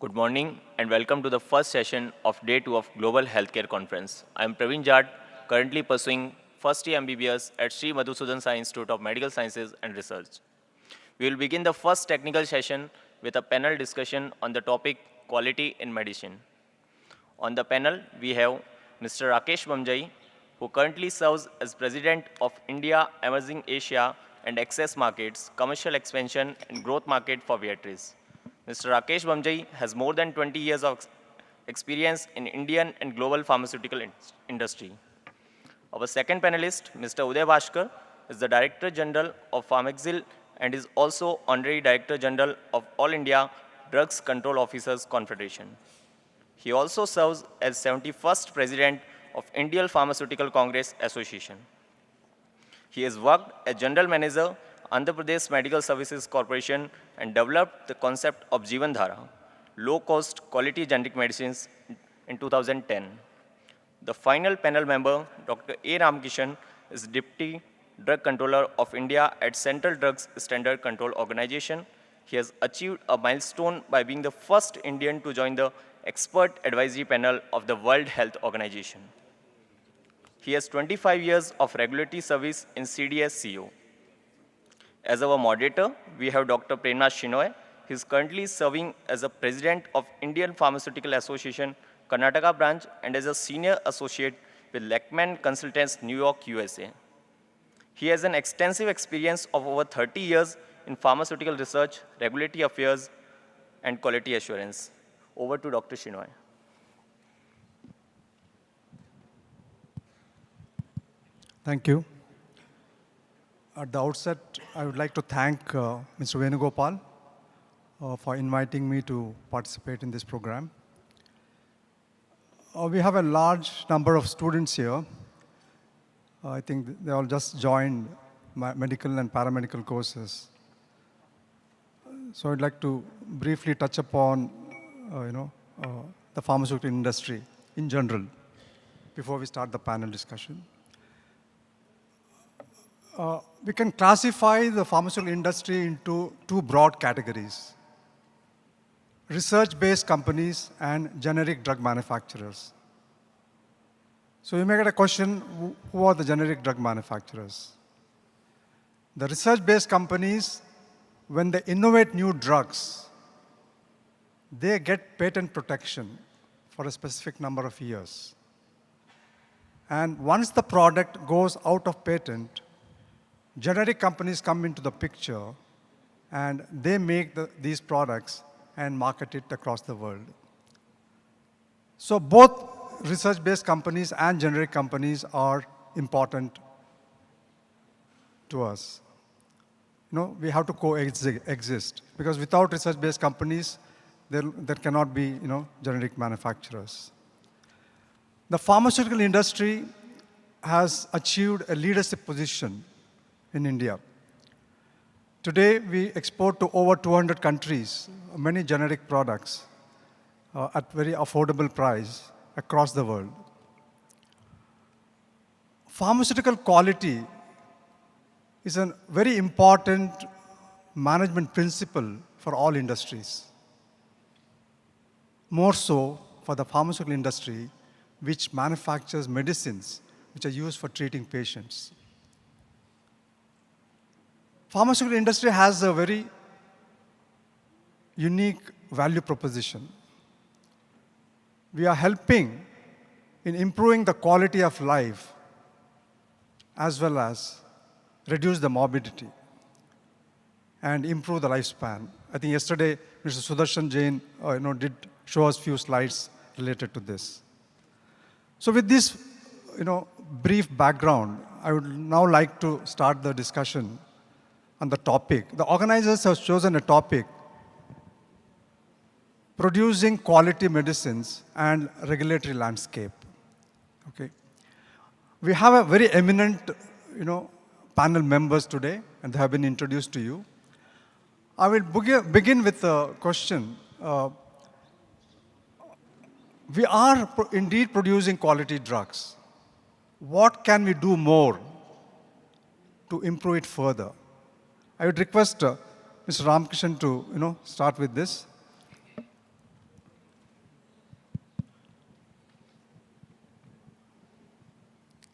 Good morning and welcome to the first session of Day 2 of Global Healthcare Conference. I am Praveen Jad, currently pursuing first year MBBS at Sri Madhusudan Sai Institute of Medical Sciences and Research. We will begin the first technical session with a panel discussion on the topic Quality in Medicine. On the panel, we have Mr. Rakesh Bamzai, who currently serves as President of India, Emerging Asia and Access Markets, Commercial Expansion and Growth Market for Viatris. Mr. Rakesh Bamzai has more than 20 years of experience in Indian and global pharmaceutical industry. Our second panelist, Mr. Uday Bhaskar, is the Director General of Pharmexcil and is also Honorary Director General of All India Drugs Control Officers Confederation. He also serves as 71st President of Indian Pharmaceutical Congress Association. He has worked as General Manager, Andhra Pradesh Medical Services Corporation, and developed the concept of Jeevan Dhara, low-cost quality generic medicines in 2010. The final panel member, Dr. A. Ramkishan, is Deputy Drug Controller of India at Central Drugs Standard Control Organization. He has achieved a milestone by being the first Indian to join the expert advisory panel of the World Health Organization. He has 25 years of regulatory service in CDSCO. As our moderator, we have Dr. Premnath Shenoy. He is currently serving as the President of Indian Pharmaceutical Association, Karnataka branch, and as a Senior Associate with Lachman Consultants, New York, USA. He has an extensive experience of over 30 years in pharmaceutical research, regulatory affairs, and quality assurance. Over to Dr. Shenoy. Thank you. At the outset, I would like to thank Mr. Venugopal for inviting me to participate in this program. We have a large number of students here. I think they all just joined medical and paramedical courses. So I'd like to briefly touch upon, the pharmaceutical industry in general before we start the panel discussion. We can classify the pharmaceutical industry into two broad categories: research-based companies and generic drug manufacturers. So you may get a question, who are the generic drug manufacturers? The research-based companies, when they innovate new drugs, they get patent protection for a specific number of years. And once the product goes out of patent, generic companies come into the picture and they make these products and market it across the world. So both research-based companies and generic companies are important to us. We have to coexist because without research-based companies, there cannot be generic manufacturers. The pharmaceutical industry has achieved a leadership position in India. Today, we export to over 200 countries, many generic products at very affordable price across the world. Pharmaceutical quality is a very important management principle for all industries. More so for the pharmaceutical industry, which manufactures medicines which are used for treating patients. Pharmaceutical industry has a very unique value proposition. We are helping in improving the quality of life as well as reduce the morbidity and improve the lifespan. I think yesterday, Mr. Sudarshan Jain did show us few slides related to this. So with this brief background, I would now like to start the discussion on the topic. The organizers have chosen a topic: producing quality medicines and regulatory landscape. Okay. We have a very eminent, panel members today, and they have been introduced to you. I will begin with a question. We are indeed producing quality drugs. What can we do more to improve it further? I would request Mr. Ramkishan to start with this.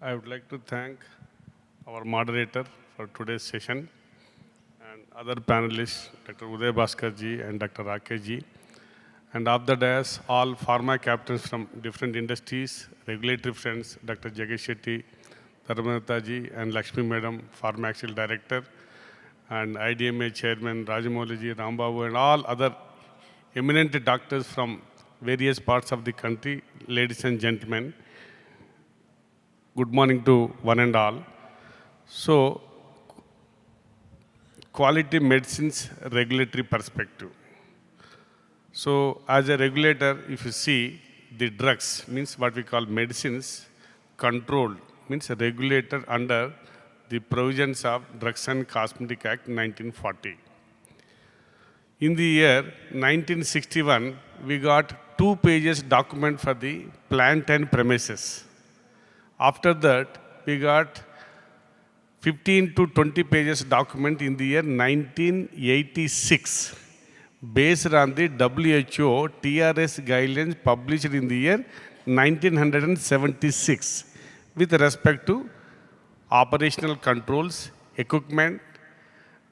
I would like to thank our moderator for today's session and other panelists, Dr. Uday Bhaskar ji and Dr. Rakesh ji, and of the dais, all pharma captains from different industries, regulatory friends, Dr. Jagesh Shetty, Dharmanatha ji, and Lakshmi Madam, Pharmexcil Director, and IDMA Chairman Rajamouli ji, Rambabu, and all other eminent doctors from various parts of the country, ladies and gentlemen. Good morning to one and all. So, quality medicines regulatory perspective. So, as a regulator, if you see the drugs, means what we call medicines, controlled, means regulated under the provisions of Drugs and Cosmetic Act 1940. In the year 1961, we got 2 pages document for the plant and premises. After that, we got 15 to 20 pages document in the year 1986, based on the WHO TRS guidelines published in the year 1976, with respect to operational controls, equipment,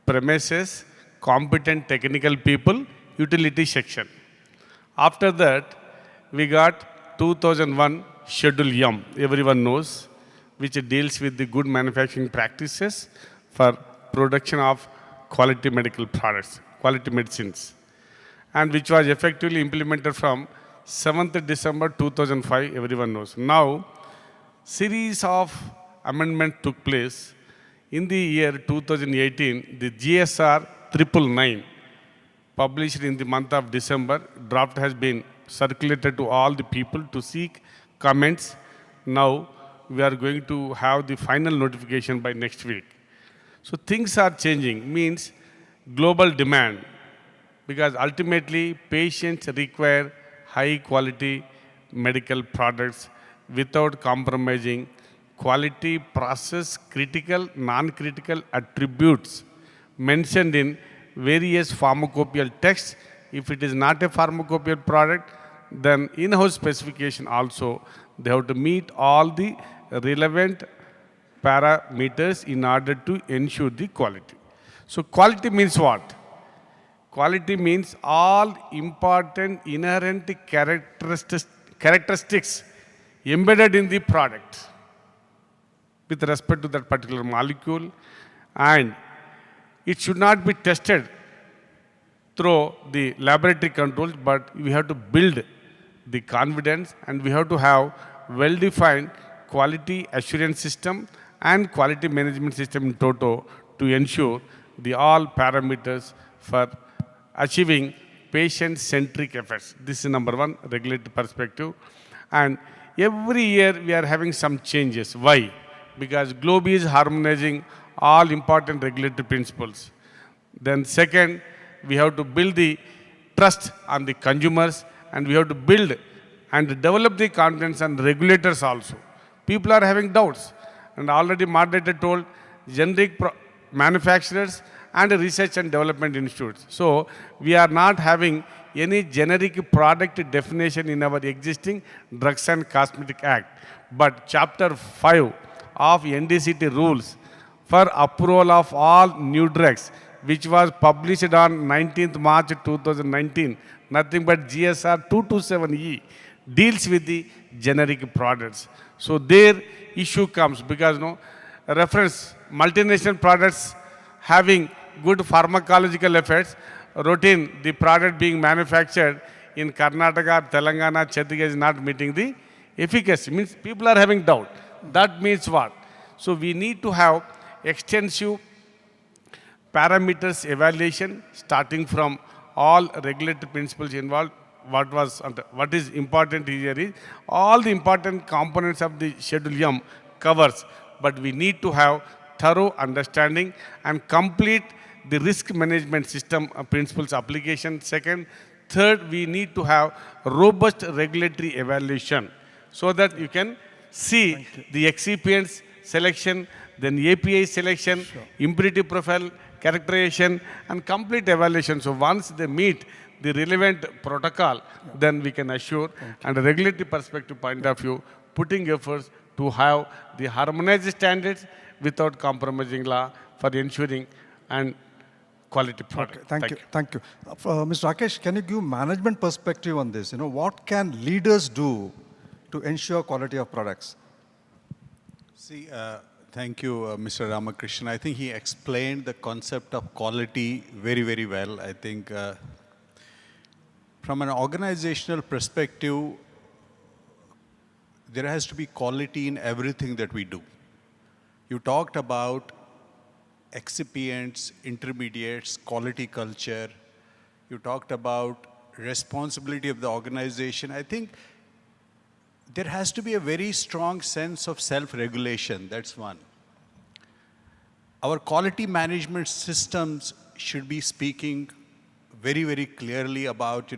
premises, competent technical people, utility section. After that, we got 2001 Schedule M, everyone knows, which deals with the good manufacturing practices for production of quality medical products, quality medicines, and which was effectively implemented from 7th December 2005, everyone knows. Now, series of amendments took place. In the year 2018, the GSR 999, published in the month of December, draft has been circulated to all the people to seek comments. Now we are going to have the final notification by next week. So things are changing, means global demand, because ultimately patients require high quality medical products without compromising quality, process, critical, non-critical attributes mentioned in various pharmacopoeial texts. If it is not a pharmacopoeial product, then in-house specification also, they have to meet all the relevant parameters in order to ensure the quality. So quality means what? Quality means all important inherent characteristics embedded in the product with respect to that particular molecule, and it should not be tested through the laboratory controls, but we have to build the confidence, and we have to have well-defined quality assurance system and quality management system in toto to ensure the all parameters for achieving patient-centric efforts. This is number one, regulatory perspective. And every year we are having some changes. Why? Because globe is harmonizing all important regulatory principles. Then second, we have to build the trust on the consumers, and we have to build and develop the confidence on regulators also. People are having doubts, and already moderator told generic manufacturers and research and development institutes. So we are not having any generic product definition in our existing Drugs and Cosmetic Act. But Chapter 5 of NDCT rules for approval of all new drugs, which was published on 19th March 2019, nothing but GSR 227E, deals with the generic products. So their issue comes because reference multinational products having good pharmacological effects, routine the product being manufactured in Karnataka, Telangana, Chhattisgarh is not meeting the efficacy. Means people are having doubt. That means what? So we need to have extensive parameters evaluation starting from all regulatory principles involved. What is important here is all the important components of the Schedule M covers, but we need to have thorough understanding and complete the risk management system principles application. Second, third, we need to have robust regulatory evaluation so that you can see the excipients selection, then API selection, impurity profile characterization, and complete evaluation. So once they meet the relevant protocol, then we can assure, and a regulatory perspective point of view, putting efforts to have the harmonized standards without compromising law for ensuring and quality product. Okay, thank you. Thank you. Mr. Rakesh, can you give management perspective on this? What can leaders do to ensure quality of products? See, thank you, Mr. Ramakrishnan. I think he explained the concept of quality very, very well. I think from an organizational perspective, there has to be quality in everything that we do. You talked about excipients, intermediates, quality culture. You talked about responsibility of the organization. I think there has to be a very strong sense of self-regulation. That's one. Our quality management systems should be speaking very, very clearly about,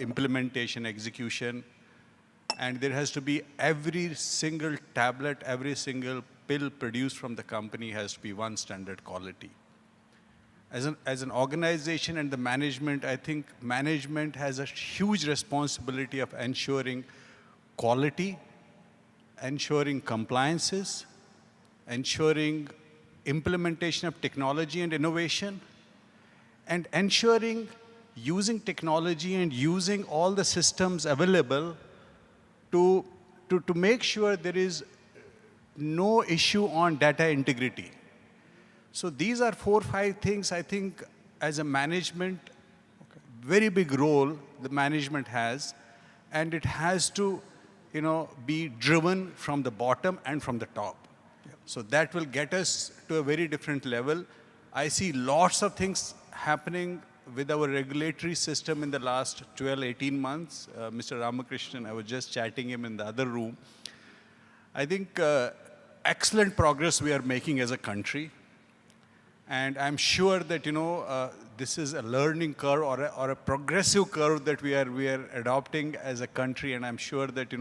implementation, execution. And there has to be every single tablet, every single pill produced from the company has to be one standard quality. As an organization and the management, I think management has a huge responsibility of ensuring quality, ensuring compliances, ensuring implementation of technology and innovation, and ensuring using technology and using all the systems available to make sure there is no issue on data integrity. So these are 4 or 5 things I think as a management, very big role the management has, and it has to be driven from the bottom and from the top. So that will get us to a very different level. I see lots of things happening with our regulatory system in the last 12, 18 months. Mr. Ramakrishnan, I was just chatting him in the other room. I think excellent progress we are making as a country. And I'm sure that, this is a learning curve or a progressive curve that we are adopting as a country. And I'm sure that,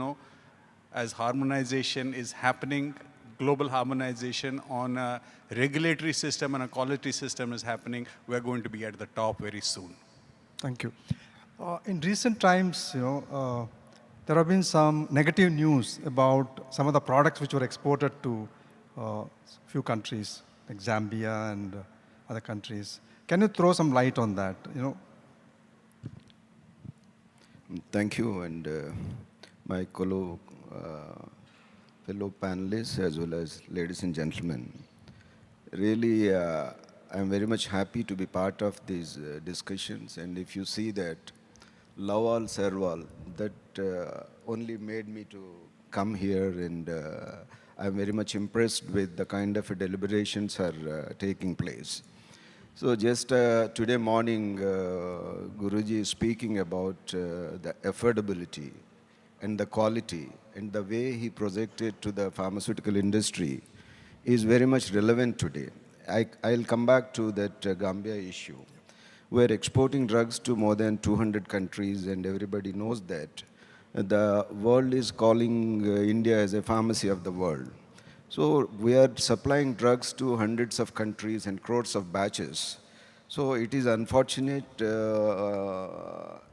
as harmonization is happening, global harmonization on a regulatory system and a quality system is happening, we're going to be at the top very soon. Thank you. In recent times, there have been some negative news about some of the products which were exported to few countries, like Zambia and other countries. Can you throw some light on that? Thank you, and my fellow panelists as well as ladies and gentlemen. Really, I'm very much happy to be part of these discussions. And if you see that love all, serve all, that only made me to come here, and I'm very much impressed with the kind of deliberations are taking place. So just today morning, Guruji is speaking about the affordability and the quality, and the way he projected to the pharmaceutical industry is very much relevant today. I'll come back to that Gambia issue. We're exporting drugs to more than 200 countries, and everybody knows that. The world is calling India as a pharmacy of the world. So we are supplying drugs to hundreds of countries and crores of batches. So it is unfortunate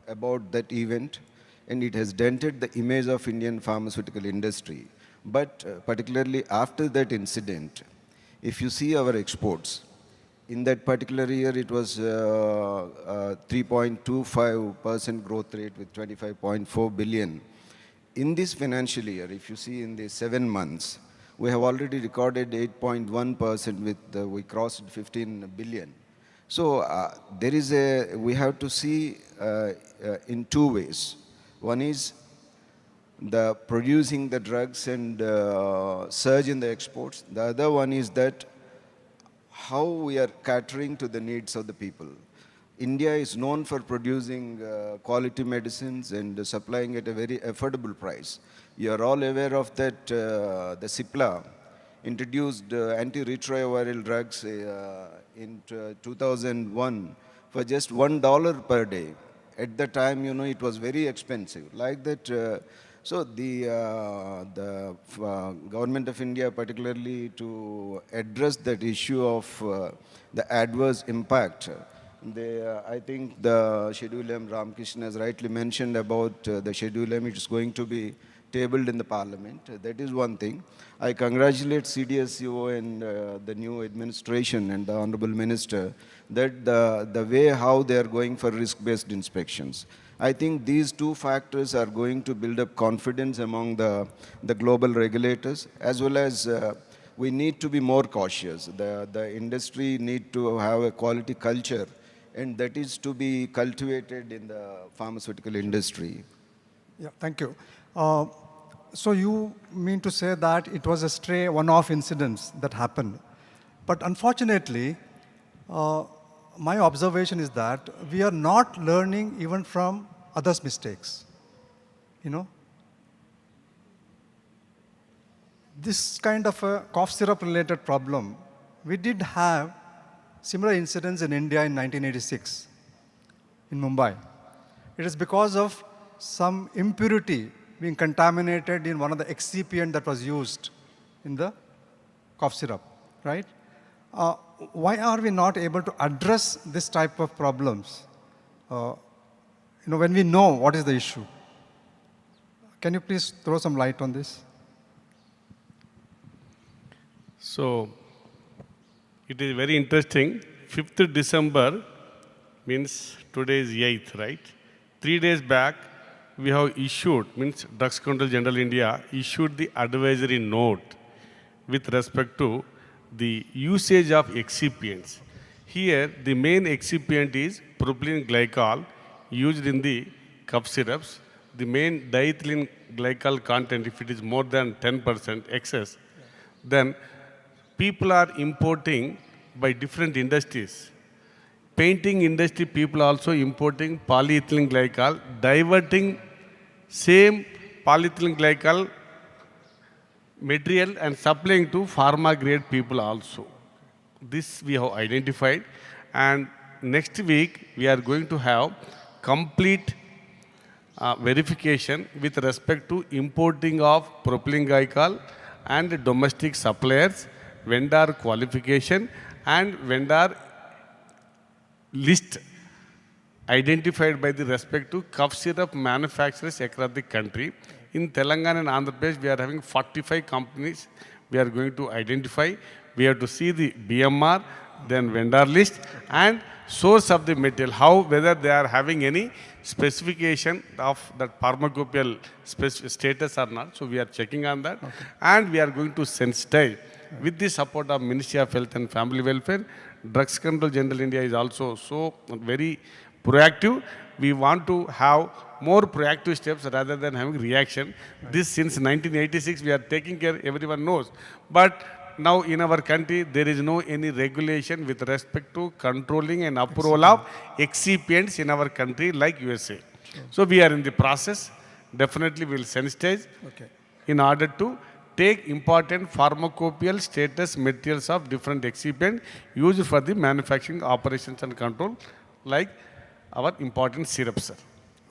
about that event, and it has dented the image of Indian pharmaceutical industry. But particularly after that incident, if you see our exports, in that particular year it was 3.25% growth rate with 25.4 billion. In this financial year, if you see in the 7 months, we have already recorded 8.1% with, we crossed 15 billion. So we have to see in 2 ways. One is the producing the drugs and surge in the exports. The other one is that how we are catering to the needs of the people. India is known for producing quality medicines and supplying at a very affordable price. You are all aware of that the Cipla introduced antiretroviral drugs in 2001 for just $1 per day. At the time, it was very expensive. Like that, so the government of India, particularly to address that issue of the adverse impact, I think the Schedule M, Ramkishan has rightly mentioned about the Schedule M, it is going to be tabled in the parliament. That is one thing. I congratulate CDSCO and the new administration and the honorable minister that the way how they are going for risk-based inspections. I think these two factors are going to build up confidence among the global regulators, as well as we need to be more cautious. The industry need to have a quality culture, and that is to be cultivated in the pharmaceutical industry. Yeah, thank you. So you mean to say that it was a stray one-off incidents that happened. But unfortunately, my observation is that we are not learning even from others' mistakes. You know? This kind of a cough syrup related problem, we did have similar incidents in India in 1986, in Mumbai. It is because of some impurity being contaminated in one of the excipient that was used in the cough syrup, right? Why are we not able to address this type of problems, when we know what is the issue? Can you please throw some light on this? So, it is very interesting. 5th December means today is 8th, right? 3 days back, we have issued, means Drugs Control General India issued the advisory note with respect to the usage of excipients. Here, the main excipient is propylene glycol used in the cough syrups. The main diethylene glycol content, if it is more than 10% excess, then people are importing by different industries. Painting industry people also importing polyethylene glycol, diverting same polyethylene glycol material and supplying to pharma grade people also. This we have identified, and next week we are going to have complete verification with respect to importing of propylene glycol and domestic suppliers, vendor qualification and vendor list identified by the respect to cough syrup manufacturers across the country. In Telangana and Andhra Pradesh, we are having 45 companies we are going to identify. We have to see the BMR, then vendor list and source of the material, whether they are having any specification of that pharmacopoeial status or not. So we are checking on that. Okay. And we are going to sensitize with the support of Ministry of Health and Family Welfare. Drugs Control General India is also so very proactive. We want to have more proactive steps rather than having reaction. Right. This since 1986 we are taking care, everyone knows. But now in our country there is no any regulation with respect to controlling and approval of excipients in our country like USA. Sure. So we are in the process. Definitely we will sensitize in order to take important pharmacopoeial status materials of different excipient used for the manufacturing operations and control like our important syrups, sir.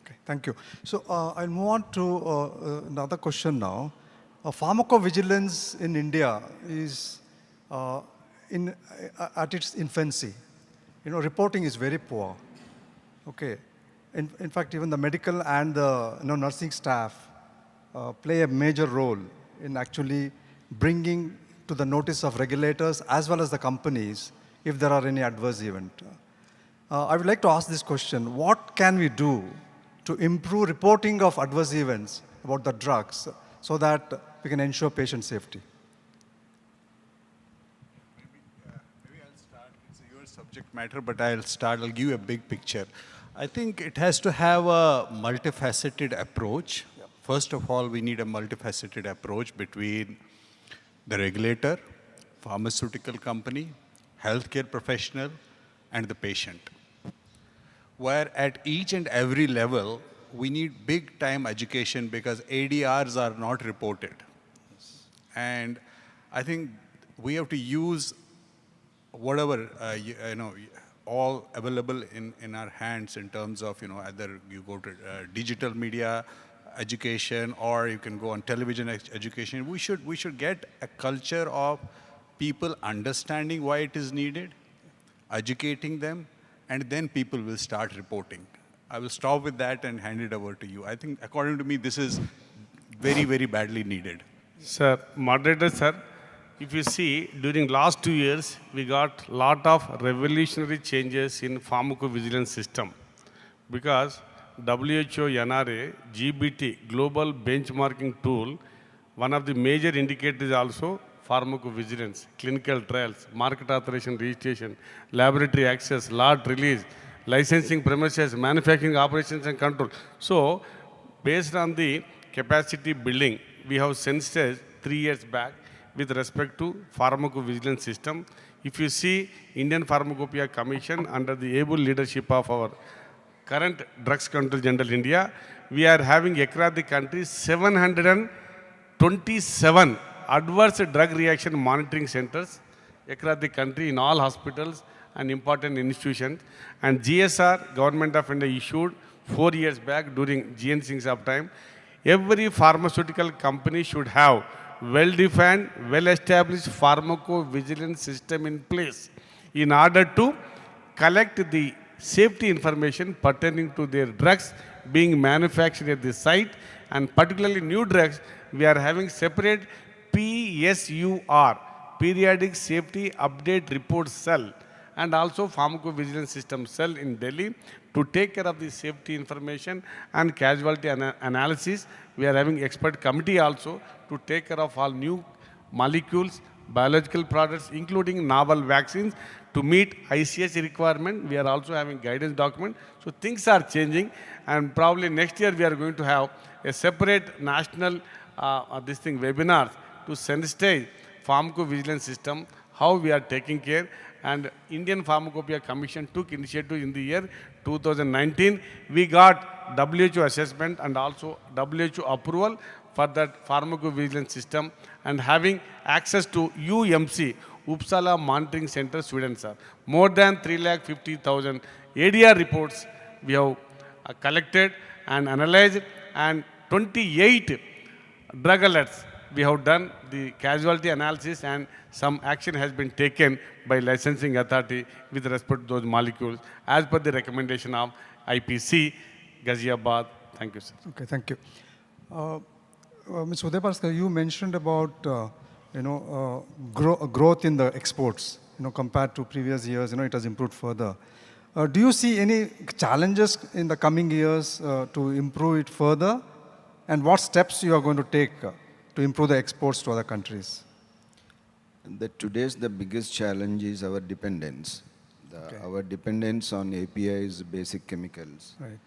Okay, thank you. So I'll move on to another question now. Pharmacovigilance in India is at its infancy. Reporting is very poor. Okay. In fact, even the medical and the nursing staff play a major role in actually bringing to the notice of regulators as well as the companies if there are any adverse event. I would like to ask this question. What can we do to improve reporting of adverse events about the drugs so that we can ensure patient safety? Maybe I'll start. It's your subject matter, but I'll give you a big picture. I think it has to have a multifaceted approach. Yep. First of all, we need a multifaceted approach between the regulator, pharmaceutical company, healthcare professional, and the patient. Where at each and every level, we need big time education because ADRs are not reported. Yes. And I think we have to use whatever, all available in our hands in terms of, either you go to digital media education or you can go on television education. We should get a culture of people understanding why it is needed, educating them, and then people will start reporting. I will stop with that and hand it over to you. I think, according to me, this is very, very badly needed. Sir, moderator, sir, if you see, during last 2 years, we got lot of revolutionary changes in pharmacovigilance system because WHO NRA GBT global benchmarking tool, one of the major indicators is also pharmacovigilance, clinical trials, market authorization registration, laboratory access, lot release, licensing premises, manufacturing operations and control. So, based on the capacity building, we have sensitized 3 years back with respect to pharmacovigilance system. If you see Indian Pharmacopoeia Commission under the able leadership of our current Drugs Control General India, we are having across the country 727 adverse drug reaction monitoring centers across the country in all hospitals and important institutions. And GSR, Government of India issued 4 years back during GN Singh's of time, every pharmaceutical company should have well-defined, well-established pharmacovigilance system in place in order to collect the safety information pertaining to their drugs being manufactured at the site, and particularly new drugs, we are having separate PSUR, Periodic Safety Update Report Cell, and also Pharmacovigilance System Cell in Delhi to take care of the safety information and casualty analysis. We are having expert committee also to take care of all new molecules, biological products, including novel vaccines to meet ICH requirement. We are also having guidance document. So things are changing, and probably next year we are going to have a separate national webinars to sensitize pharmacovigilance system, how we are taking care. And Indian Pharmacopoeia Commission took initiative in the year 2019. We got WHO assessment and also WHO approval for that pharmacovigilance system, and having access to UMC, Uppsala Monitoring Center, Sweden, sir. More than 350,000 ADR reports we have collected and analyzed, and 28 drug alerts. We have done the casualty analysis, and some action has been taken by licensing authority with respect to those molecules as per the recommendation of IPC, Ghaziabad. Thank you, sir. Okay, thank you. Ms. Uday Bhaskar, you mentioned about growth in the exports. Compared to previous years, it has improved further. Do you see any challenges in the coming years to improve it further? And what steps you are going to take to improve the exports to other countries? Today's the biggest challenge is our dependence. Our dependence on APIs, basic chemicals. Right.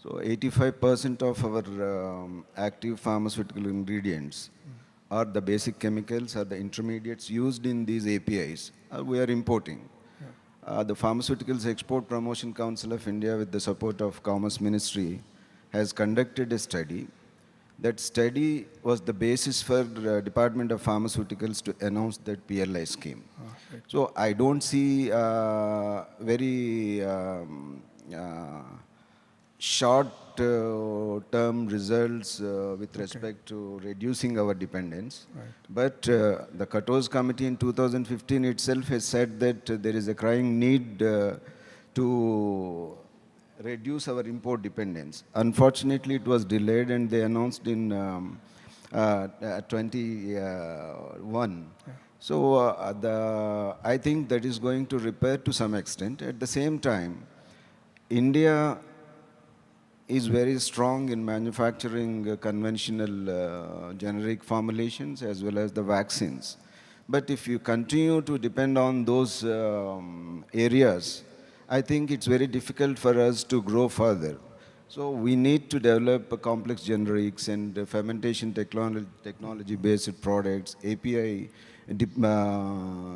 So 85% of our active pharmaceutical ingredients are the basic chemicals, are the intermediates used in these APIs. We are importing. The Pharmaceuticals Export Promotion Council of India, with the support of Commerce Ministry, has conducted a study. That study was the basis for Department of Pharmaceuticals to announce that PLI scheme. Right. So I don't see very short-term results with respect to reducing our dependence. Right. But the Katos Committee in 2015 itself has said that there is a crying need to reduce our import dependence. Unfortunately, it was delayed, and they announced in 21. Yeah. So I think that is going to repair to some extent. At the same time, India is very strong in manufacturing conventional generic formulations as well as the vaccines. But if you continue to depend on those areas, I think it's very difficult for us to grow further. So we need to develop complex generics and fermentation technology-based products, API,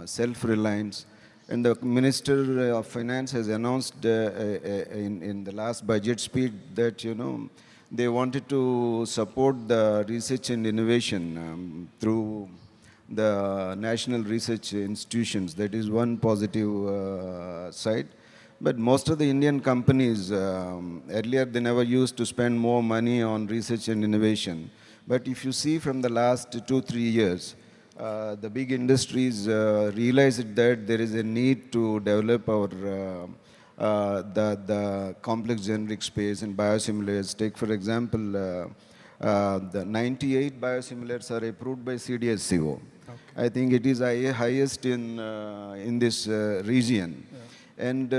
self-reliance. And the Minister of Finance has announced in the last budget speech that, they wanted to support the research and innovation through the national research institutions. That is one positive side. But most of the Indian companies, earlier they never used to spend more money on research and innovation. But if you see from the last 2-3 years, the big industries realized that there is a need to develop our the complex generic space and biosimilars. Take, for example, The 98 biosimilars are approved by CDSCO. I think it is highest in this region. And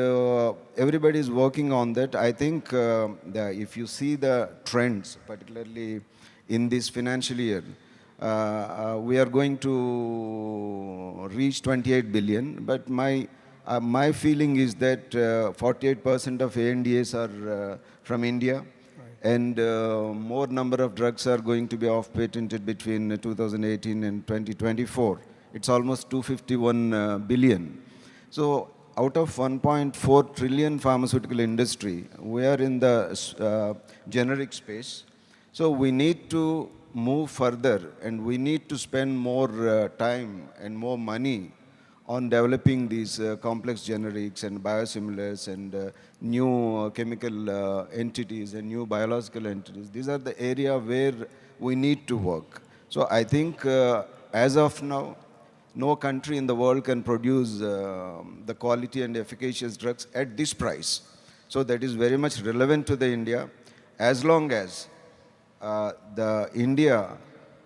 everybody is working on that. I think if you see the trends, particularly in this financial year, we are going to reach 28 billion. But my feeling is that 48% of ANDAs are from India. And more number of drugs are going to be off-patented between 2018 and 2024. It's almost 251 billion. So out of 1.4 trillion pharmaceutical industry, we are in the generic space. So we need to move further and we need to spend more time and more money on developing these complex generics and biosimilars and new chemical entities and new biological entities. These are the area where we need to work. So I think as of now, no country in the world can produce the quality and efficacious drugs at this price. So that is very much relevant to the India. As long as the India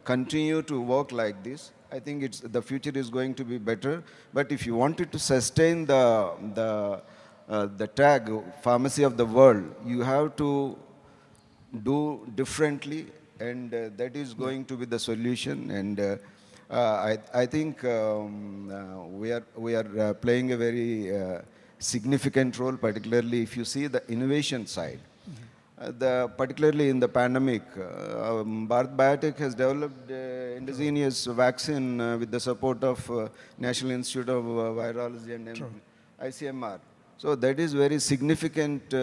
continue to work like this, I think the future is going to be better. But if you wanted to sustain the tag pharmacy of the world, you have to do differently, and that is going to be the solution. And I think we are playing a very significant role, particularly if you see the innovation side. Particularly in the pandemic, Bharat Biotech has developed indigenous vaccine with the support of National Institute of Virology and ICMR. So that is very significant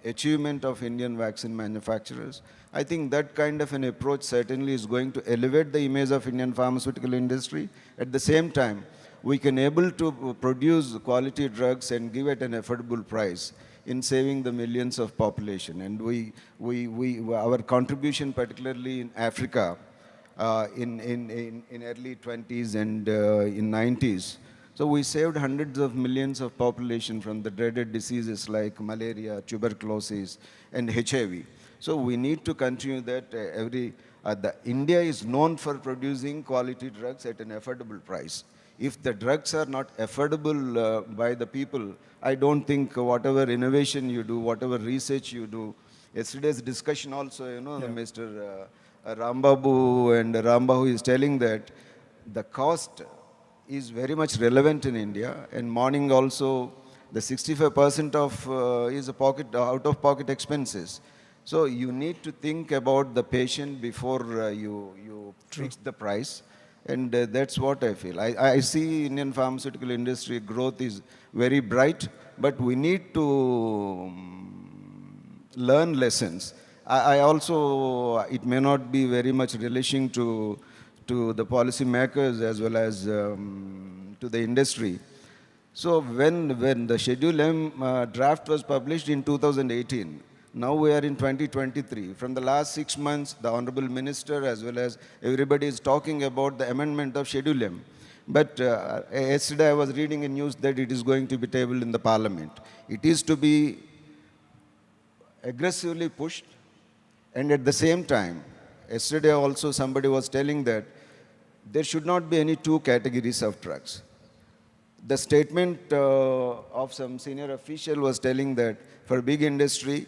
achievement of Indian vaccine manufacturers. I think that kind of an approach certainly is going to elevate the image of Indian pharmaceutical industry. At the same time, we can able to produce quality drugs and give it an affordable price in saving the millions of population. And our contribution, particularly in Africa, in early 20s and in 90s, so we saved hundreds of millions of population from the dreaded diseases like malaria, tuberculosis, and HIV. So we need to continue that. India is known for producing quality drugs at an affordable price. If the drugs are not affordable by the people, I don't think whatever innovation you do, whatever research you do. Yesterday's discussion also, Mr. Rambabu and Rambahu is telling that the cost is very much relevant in India. And morning also, the 65% of is out-of-pocket expenses. So you need to think about the patient before you fix the price. And that's what I feel. I see Indian pharmaceutical industry growth is very bright, but we need to learn lessons. I also, it may not be very much relishing to the policy makers as well as to the industry. So when the Schedule M draft was published in 2018, now we are in 2023. From the last 6 months, the Honorable Minister as well as everybody is talking about the amendment of Schedule M. But yesterday I was reading in news that it is going to be tabled in the Parliament. It is to be aggressively pushed. And at the same time, yesterday also somebody was telling that there should not be any two categories of drugs. The statement of some senior official was telling that for big industry,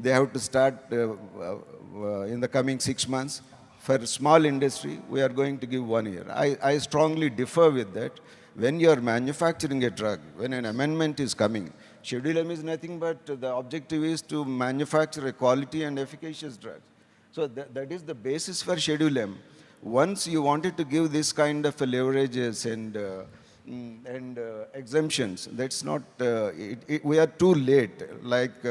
they have to start in the coming 6 months. For small industry, we are going to give 1 year. I strongly differ with that. When you are manufacturing a drug, when an amendment is coming, Schedule M is nothing but the objective is to manufacture a quality and efficacious drug. So that is the basis for Schedule M. Once you wanted to give this kind of leverages and exemptions, that's not, we are too late. Like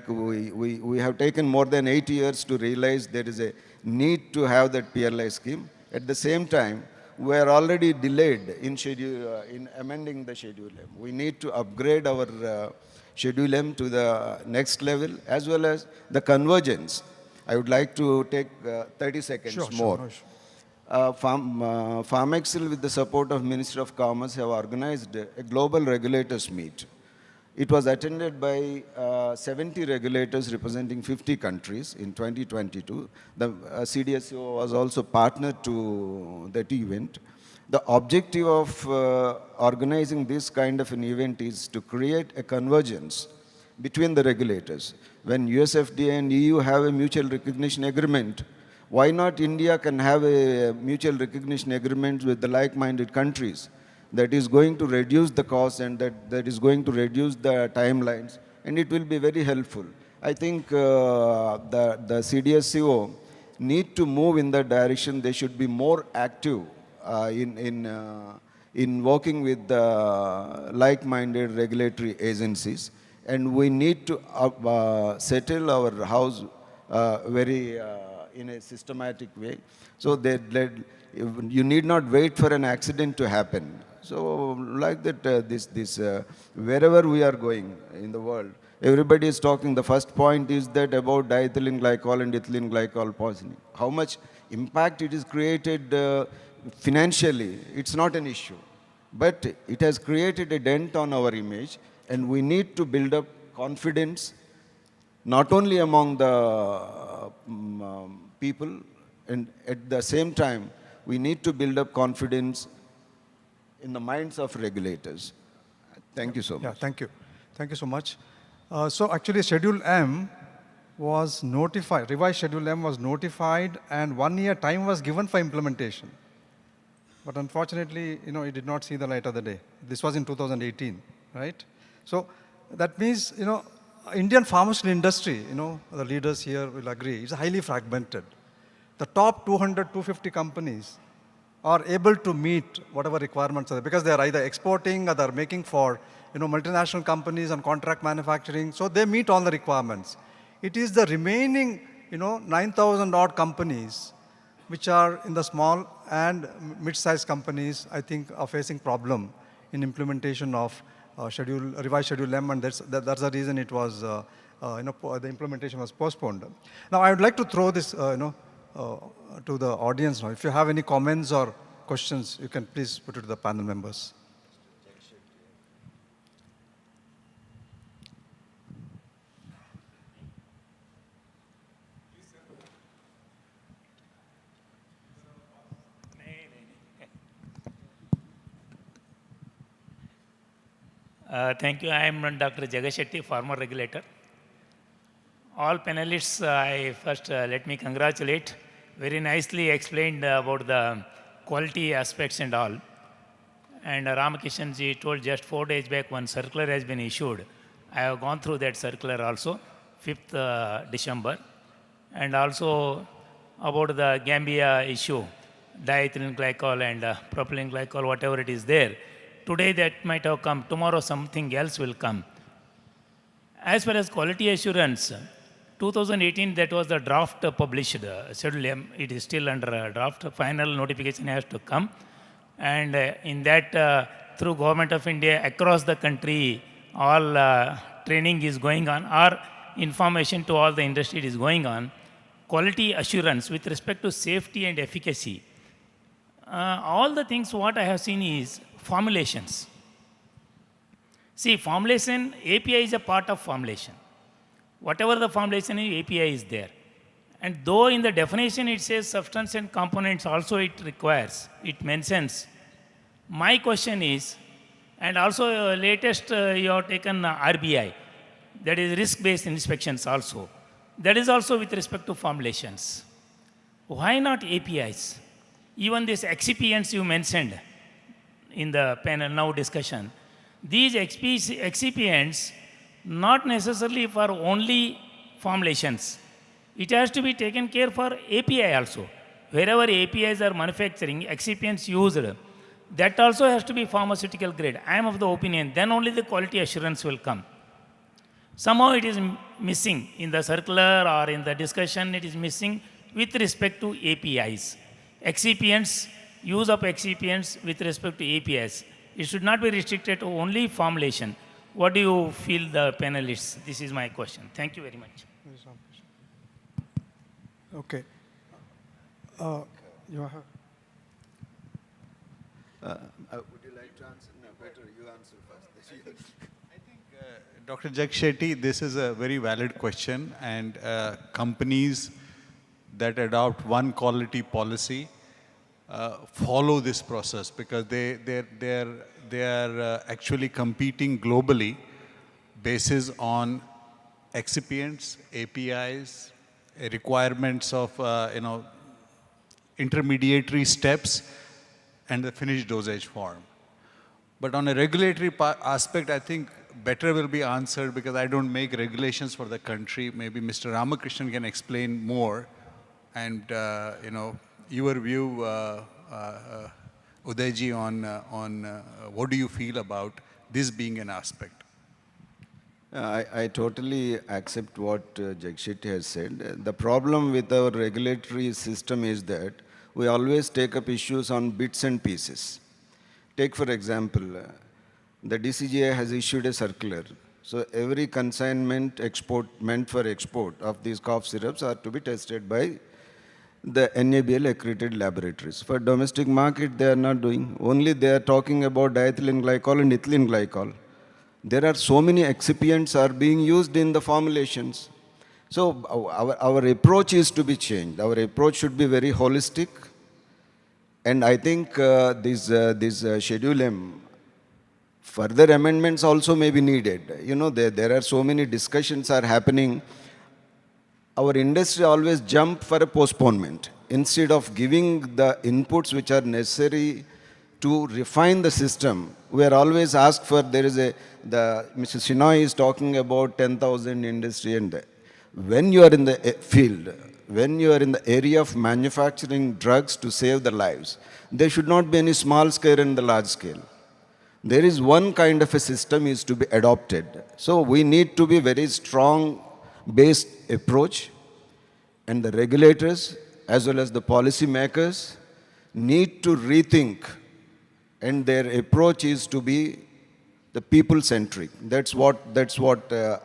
we have taken more than 8 years to realize there is a need to have that PLI scheme. At the same time, we are already delayed in amending the Schedule M. We need to upgrade our Schedule M to the next level as well as the convergence. I would like to take 30 seconds more. Pharmexcil, with the support of Ministry of Commerce, have organized a global regulators meet It was attended by 70 regulators representing 50 countries in 2022. The CDSCO was also partner to that event. The objective of organizing this kind of an event is to create a convergence between the regulators. When US FDA and EU have a mutual recognition agreement, why not India can have a mutual recognition agreement with the like-minded countries that is going to reduce the cost and that is going to reduce the timelines, and it will be very helpful. I think the CDSCO need to move in that direction. They should be more active in working with the like-minded regulatory agencies, and we need to settle our house very in a systematic way. So that you need not wait for an accident to happen. So like that, wherever we are going in the world, everybody is talking. The first point is that about diethylene glycol and ethylene glycol poisoning. How much impact it is created financially, it's not an issue. But it has created a dent on our image, and we need to build up confidence, not only among the people, and at the same time, we need to build up confidence in the minds of regulators. Thank you so much. Yeah, thank you. Thank you so much. So actually, Schedule M was notified, revised Schedule M was notified, and 1 year time was given for implementation. But unfortunately, it did not see the light of the day. This was in 2018, right? So that means, Indian pharmaceutical industry, the leaders here will agree, is highly fragmented. The top 200, 250 companies are able to meet whatever requirements are there, because they are either exporting or they are making for multinational companies and contract manufacturing, so they meet all the requirements. It is the remaining 9,000 odd companies which are in the small and mid-sized companies, I think, are facing problem in implementation of revised Schedule M, and that's the reason it was, the implementation was postponed. Now, I would like to throw this, to the audience now. If you have any comments or questions, you can please put it to the panel members. Thank you. I am Dr. Jagashetty, Pharma regulator. All panelists, I first let me congratulate. Very nicely explained about the quality aspects and all. And Ramkishan ji told just 4 days back one circular has been issued. I have gone through that circular also, 5th December. And also about the Gambia issue, diethylene glycol and propylene glycol, whatever it is there. Today that might have come, tomorrow something else will come. As far as quality assurance, 2018 that was the draft published, Schedule M, it is still under draft, final notification has to come. And in that, through Government of India, across the country, all training is going on, or information to all the industry is going on. Quality assurance with respect to safety and efficacy. All the things what I have seen is formulations. See, formulation, API is a part of formulation. Whatever the formulation is, API is there. And though in the definition it says substance and components also it requires, it mentions. My question is, and also latest you have taken RBI, that is risk-based inspections also. That is also with respect to formulations. Why not APIs? Even these excipients you mentioned in the panel now discussion, these excipients not necessarily for only formulations. It has to be taken care for API also. Wherever APIs are manufacturing, excipients used, that also has to be pharmaceutical grade. I am of the opinion, then only the quality assurance will come. Somehow it is missing in the circular or in the discussion, it is missing with respect to APIs. Excipients, use of excipients with respect to APIs. It should not be restricted to only formulation. What do you feel, the panelists? This is my question. Thank you very much. Okay. You have. Would you like to answer? No, better you answer first. Dr. Jagshetty, this is a very valid question, and companies that adopt one quality policy follow this process because they are actually competing globally basis on excipients, APIs, requirements of intermediary steps, and the finished dosage form. But on a regulatory aspect, I think better will be answered because I don't make regulations for the country. Maybe Mr. Ramkishan can explain more, and your view, Udayji, on what do you feel about this being an aspect? I totally accept what Jagshetty has said. The problem with our regulatory system is that we always take up issues on bits and pieces. Take, for example, the DCGI has issued a circular. So every consignment meant for export of these cough syrups are to be tested by the NABL accredited laboratories. For domestic market, they are not doing. Only they are talking about diethylene glycol and ethylene glycol. There are so many excipients are being used in the formulations. So our approach is to be changed. Our approach should be very holistic. And I think this Schedule M, further amendments also may be needed. There are so many discussions are happening. Our industry always jump for a postponement instead of giving the inputs which are necessary to refine the system. We are always asked for, Mr. Shenoy is talking about 10,000 industry, and when you are in the field, when you are in the area of manufacturing drugs to save the lives, there should not be any small scale and the large scale. There is one kind of a system is to be adopted. So we need to be very strong based approach, and the regulators as well as the policy makers need to rethink, and their approach is to be the people-centric. That's what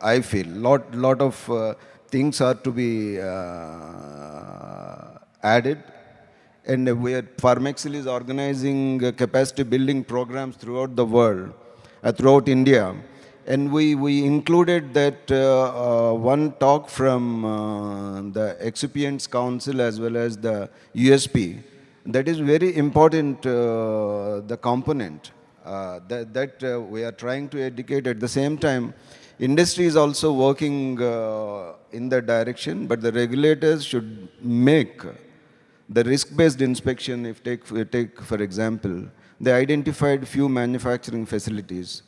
I feel. Lot of things are to be added, and Pharmexcil is organizing capacity building programs throughout the world, throughout India, and we included that one talk from the Excipients Council as well as the USP. That is very important, the component that we are trying to educate. At the same time, industry is also working in that direction, but the regulators should make the risk-based inspection. If take for example, they identified few manufacturing facilities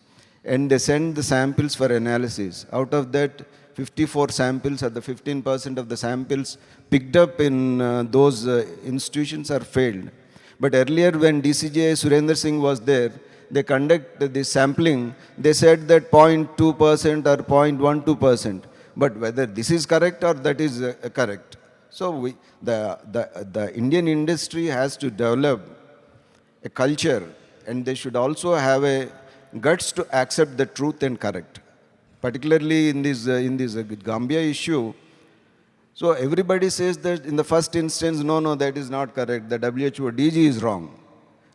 and they send the samples for analysis. Out of that, 54 samples, or the 15% of the samples picked up in those institutions are failed. But earlier when DCGI Surendra Singh was there, they conduct the sampling, they said that 0.2% or 0.12%. But whether this is correct or that is correct. So the Indian industry has to develop a culture, and they should also have a guts to accept the truth and correct. Particularly in this Gambia issue, so everybody says that in the first instance, no, that is not correct. The WHO DG is wrong.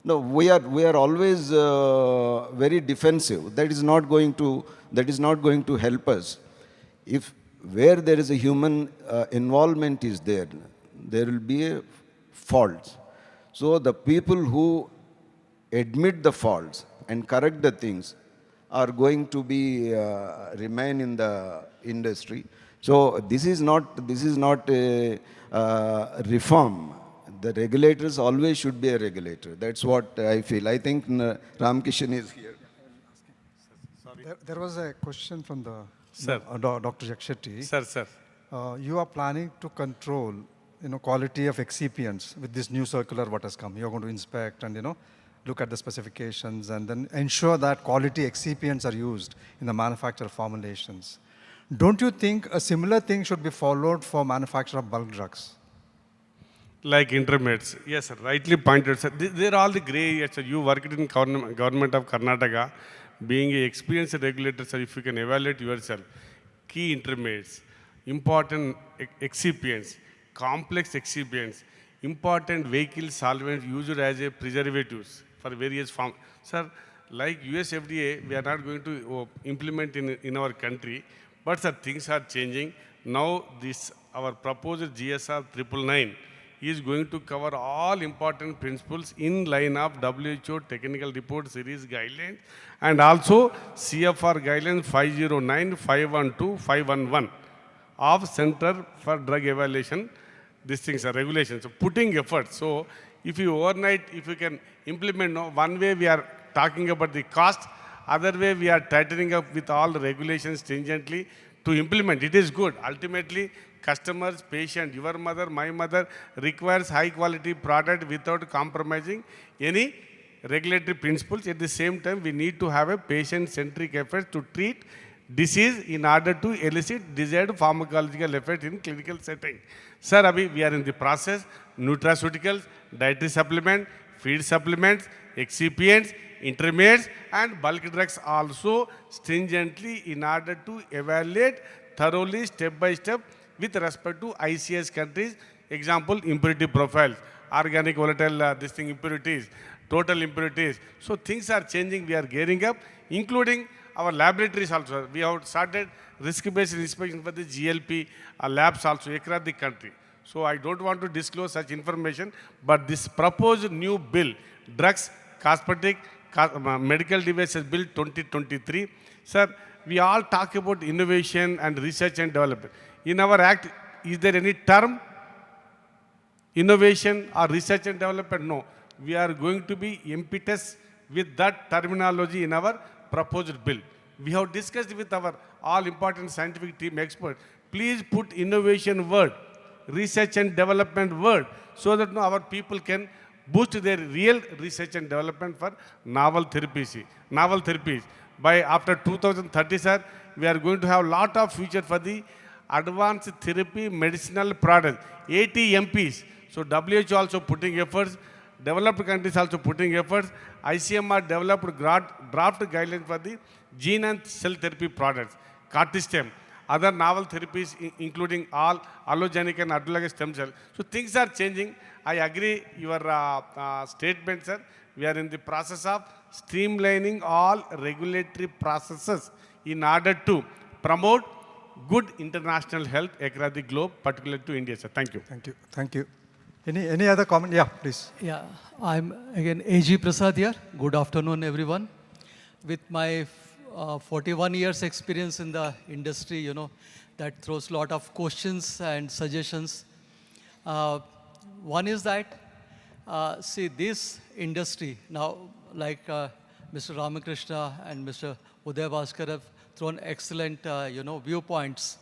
No, we are always very defensive. That is not going to help us. If where there is a human involvement is there will be a faults. So the people who admit the faults and correct the things are going to be remain in the industry. So this is not a reform. The regulators always should be a regulator. That's what I feel. I think Ramkishan is here. There was a question from the Sir. Dr. Jagshetty. Sir. You are planning to control, quality of excipients with this new circular what has come. You're going to inspect and, look at the specifications and then ensure that quality excipients are used in the manufacture of formulations. Don't you think a similar thing should be followed for manufacture of bulk drugs? Like intermediates. Yes, sir. Rightly pointed, sir. They're all the gray areas, sir. You worked in government of Karnataka. Being an experienced regulator, sir, if you can evaluate yourself, key intermediates, important excipients, complex excipients, important vehicle solvents used as a preservatives for various forms. Sir, like US FDA, we are not going to implement in our country, but sir, things are changing. Now our proposed GSR 999 is going to cover all important principles in line of WHO technical report series guidelines and also CFR guidelines 509, 512, 511 of Center for Drug Evaluation. These things are regulations. So putting effort. So if you overnight, if you can implement, no, one way we are talking about the cost, other way we are tightening up with all the regulations stringently to implement. It is good. Ultimately, customers, patient, your mother, my mother requires high quality product without compromising any regulatory principles. At the same time, we need to have a patient-centric effort to treat disease in order to elicit desired pharmacological effect in clinical setting. Sir, abhi we are in the process. Nutraceuticals, dietary supplement, feed supplements, excipients, intermediates and bulk drugs also stringently in order to evaluate thoroughly step by step with respect to ICS countries. Example, impurity profiles, organic volatile impurities, total impurities. So things are changing. We are gearing up, including our laboratories also. We have started risk-based inspection for the GLP labs also across the country. So I don't want to disclose such information, but this proposed new bill, drugs, cosmetic, medical devices bill 2023, sir, we all talk about innovation and research and development. In our act, is there any term innovation or research and development? No. We are going to be impetus with that terminology in our proposed bill. We have discussed with our all important scientific team experts. Please put innovation word, research and development word, so that our people can boost their real research and development for novel therapies. Novel therapies. By after 2030, sir, we are going to have a lot of future for the advanced therapy medicinal products. 80 MPs. So WHO also putting efforts. Developed countries also putting efforts. ICMR developed draft guidelines for the gene and cell therapy products. Cartistem, other novel therapies including all allogenic and autologous stem cell. So things are changing. I agree your statement, sir. We are in the process of streamlining all regulatory processes in order to promote good international health across the globe, particularly to India, sir. Thank you. Thank you. Thank you. Any other comment? Yeah, please. Yeah, I'm again A.G. Prasad here. Good afternoon, everyone. With my 41 years experience in the industry, you know, that throws a lot of questions and suggestions. One is that, see, this industry now, like Mr. Ramakrishna and Mr. Uday Bhaskar have thrown excellent, viewpoints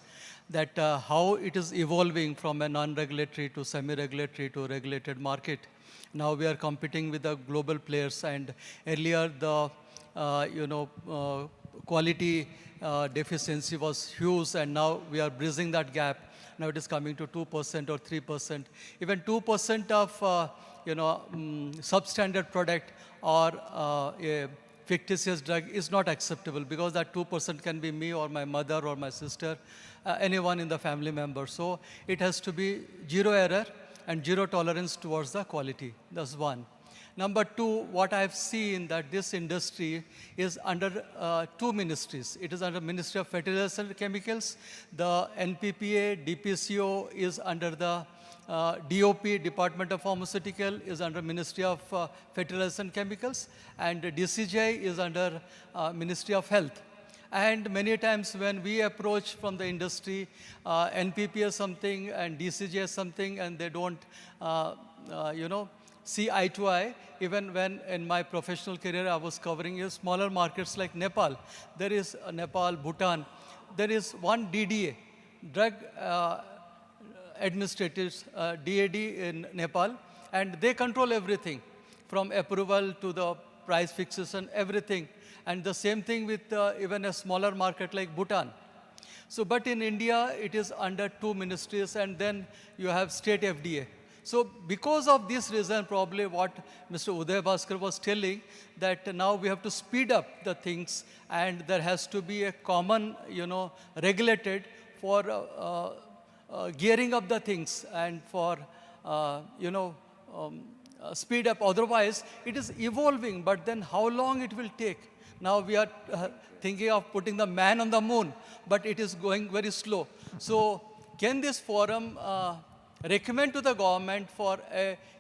that how it is evolving from a non-regulatory to semi-regulatory to regulated market. Now we are competing with the global players, and earlier the, quality deficiency was huge, and now we are bridging that gap. Now it is coming to 2% or 3%. Even 2% of, substandard product or a fictitious drug is not acceptable, because that 2% can be me or my mother or my sister, anyone in the family member. So it has to be zero error and zero tolerance towards the quality. That's one. Number two, what I've seen that this industry is under two ministries. It is under Ministry of Fertilizers and Chemicals. The NPPA, DPCO is under the DOP, Department of Pharmaceutical, is under Ministry of Fertilizers and Chemicals, and DCGI is under Ministry of Health. And many times when we approach from the industry, NPPA something and DCGI something, and they don't, see eye to eye. Even when in my professional career I was covering smaller markets like Nepal. There is Nepal, Bhutan. There is one DDA, Drug Administrators, DAD in Nepal, and they control everything from approval to the price fixation, everything. And the same thing with even a smaller market like Bhutan. So, but in India, it is under two ministries, and then you have state FDA. So because of this reason, probably what Mr. Uday Bhaskar was telling, that now we have to speed up the things, and there has to be a common, regulated for gearing up the things, and for, speed up. Otherwise, it is evolving, but then how long it will take? Now we are thinking of putting the man on the moon, but it is going very slow. So can this forum recommend to the government for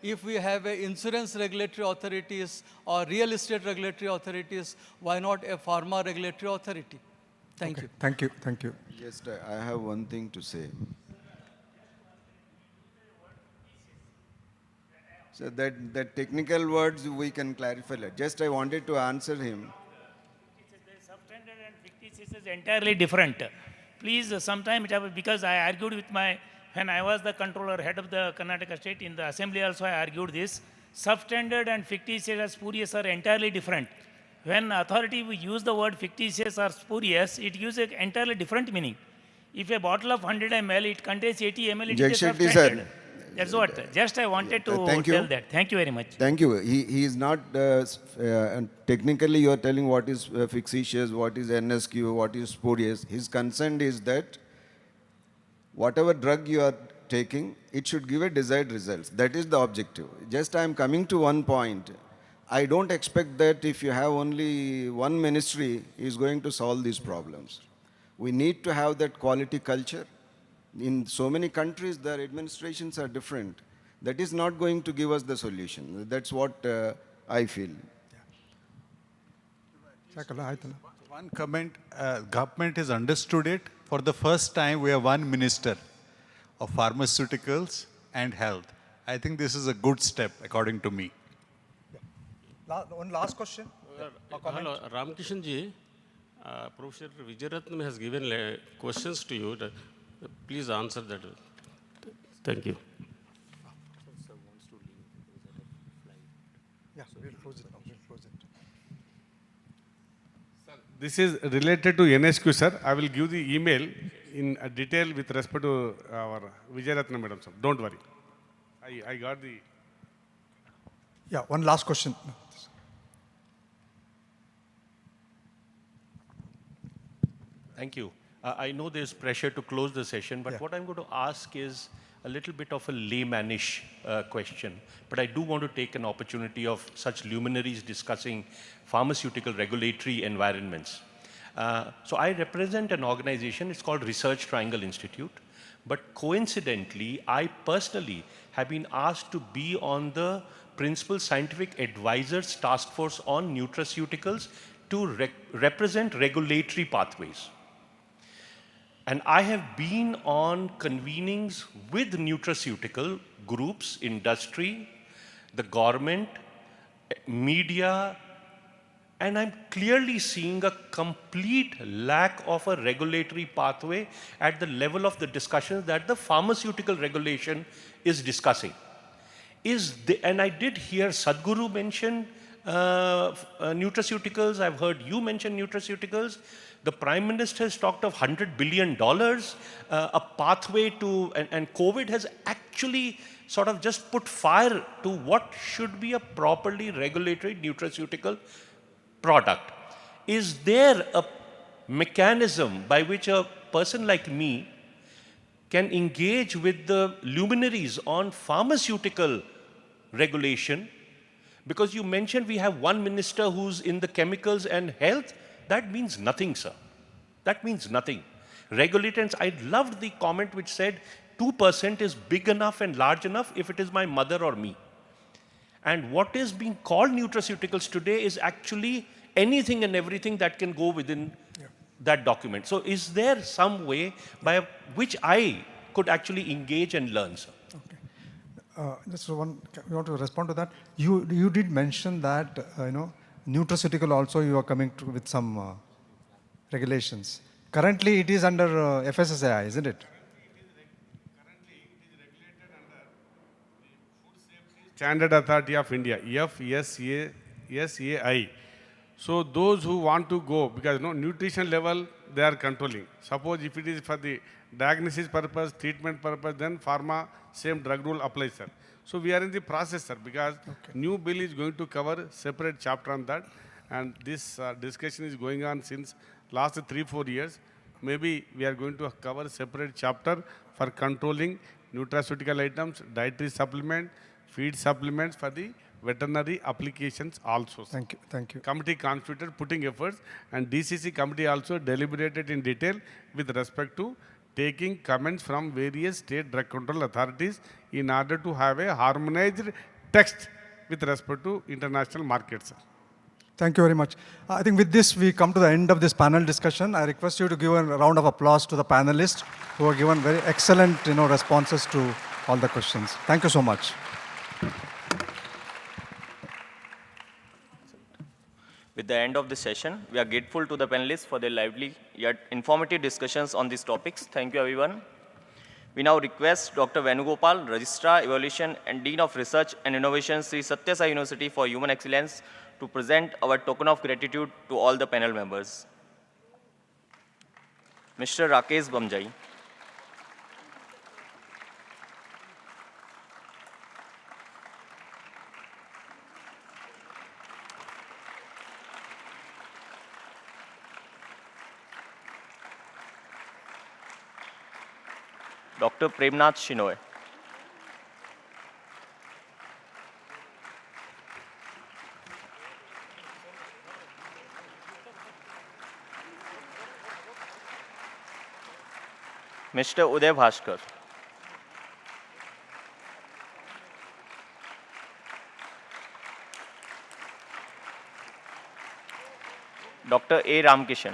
if we have insurance regulatory authorities or real estate regulatory authorities, why not a pharma regulatory authority? Thank you. Thank you. Thank you. Just I have one thing to say. So that technical words we can clarify later. Just I wanted to answer him. Substandard and fictitious is entirely different. Please, sometime it happened because I argued with when I was the controller, head of the Karnataka state, in the assembly also I argued this. Substandard and fictitious or spurious are entirely different. When authority will use the word fictitious or spurious, it uses an entirely different meaning. If a bottle of 100 ml, it contains 80 ml, it is a substandard. That's what. Just I wanted to tell that. Thank you very much. Thank you. He is not, technically you are telling what is fictitious, what is NSQ, what is spurious. His concern is that whatever drug you are taking, it should give a desired results. That is the objective. Just I am coming to one point. I don't expect that if you have only one ministry is going to solve these problems. We need to have that quality culture. In so many countries, their administrations are different. That is not going to give us the solution. That's what I feel. One comment, government has understood it. For the first time, we have one minister of pharmaceuticals and health. I think this is a good step, according to me. One last question. Hello, Ramkishan ji, Professor Vijayaratnam has given questions to you. Please answer that. Thank you. Yeah, we'll close it now. We'll close it. This is related to NSQ, sir. I will give the email in detail with respect to our Vijayaratnam madam, sir. Don't worry. I got the... Yeah, one last question. Thank you. I know there's pressure to close the session, but Yeah. what I'm going to ask is a little bit of a laymanish question. But I do want to take an opportunity of such luminaries discussing pharmaceutical regulatory environments. So I represent an organization, it's called Research Triangle Institute. But coincidentally, I personally have been asked to be on the Principal Scientific Advisors Task Force on Nutraceuticals to represent regulatory pathways. And I have been on convenings with nutraceutical groups, industry, the government, media, and I'm clearly seeing a complete lack of a regulatory pathway at the level of the discussions that the pharmaceutical regulation is discussing. And I did hear Sadhguru mention nutraceuticals. I've heard you mention nutraceuticals. The Prime Minister has talked of $100 billion, a pathway to, and COVID has actually sort of just put fire to what should be a properly regulatory nutraceutical product. Is there a mechanism by which a person like me can engage with the luminaries on pharmaceutical regulation? Because you mentioned we have one minister who's in the chemicals and health. That means nothing, sir. That means nothing. Regulators, I loved the comment which said 2% is big enough and large enough if it is my mother or me. And what is being called nutraceuticals today is actually anything and everything that can go within that document. So is there some way by which I could actually engage and learn, sir? Just one, you want to respond to that? You did mention that, nutraceutical also you are coming to with some regulations. Currently it is under FSSAI, isn't it? Currently it is regulated under the Food Safety Standard Authority of India, FSSAI. So those who want to go, because nutrition level they are controlling. Suppose if it is for the diagnosis purpose, treatment purpose, then pharma same drug rule applies, sir. So we are in the process, sir, because new bill is going to cover separate chapter on that, and this discussion is going on since last 3-4 years. Maybe we are going to cover separate chapter for controlling nutraceutical items, dietary supplement, feed supplements for the veterinary applications also. Sir. Thank you. Thank you. Committee constituted putting efforts, and DCC committee also deliberated in detail with respect to taking comments from various state drug control authorities in order to have a harmonized text with respect to international markets. Thank you very much. I think with this, we come to the end of this panel discussion. I request you to give a round of applause to the panelists who have given very excellent responses to all the questions. Thank you so much. With the end of this session, we are grateful to the panelists for their lively yet informative discussions on these topics. Thank you, everyone. We now request Dr. Venugopal, Registrar, Evaluation and Dean of Research and Innovation, Sri Sathya Sai University for Human Excellence, to present our token of gratitude to all the panel members. Mr. Rakesh Bamzai. Dr. Premnath Shenoy. Mr. Uday Bhaskar. Dr. A. Ramkishan.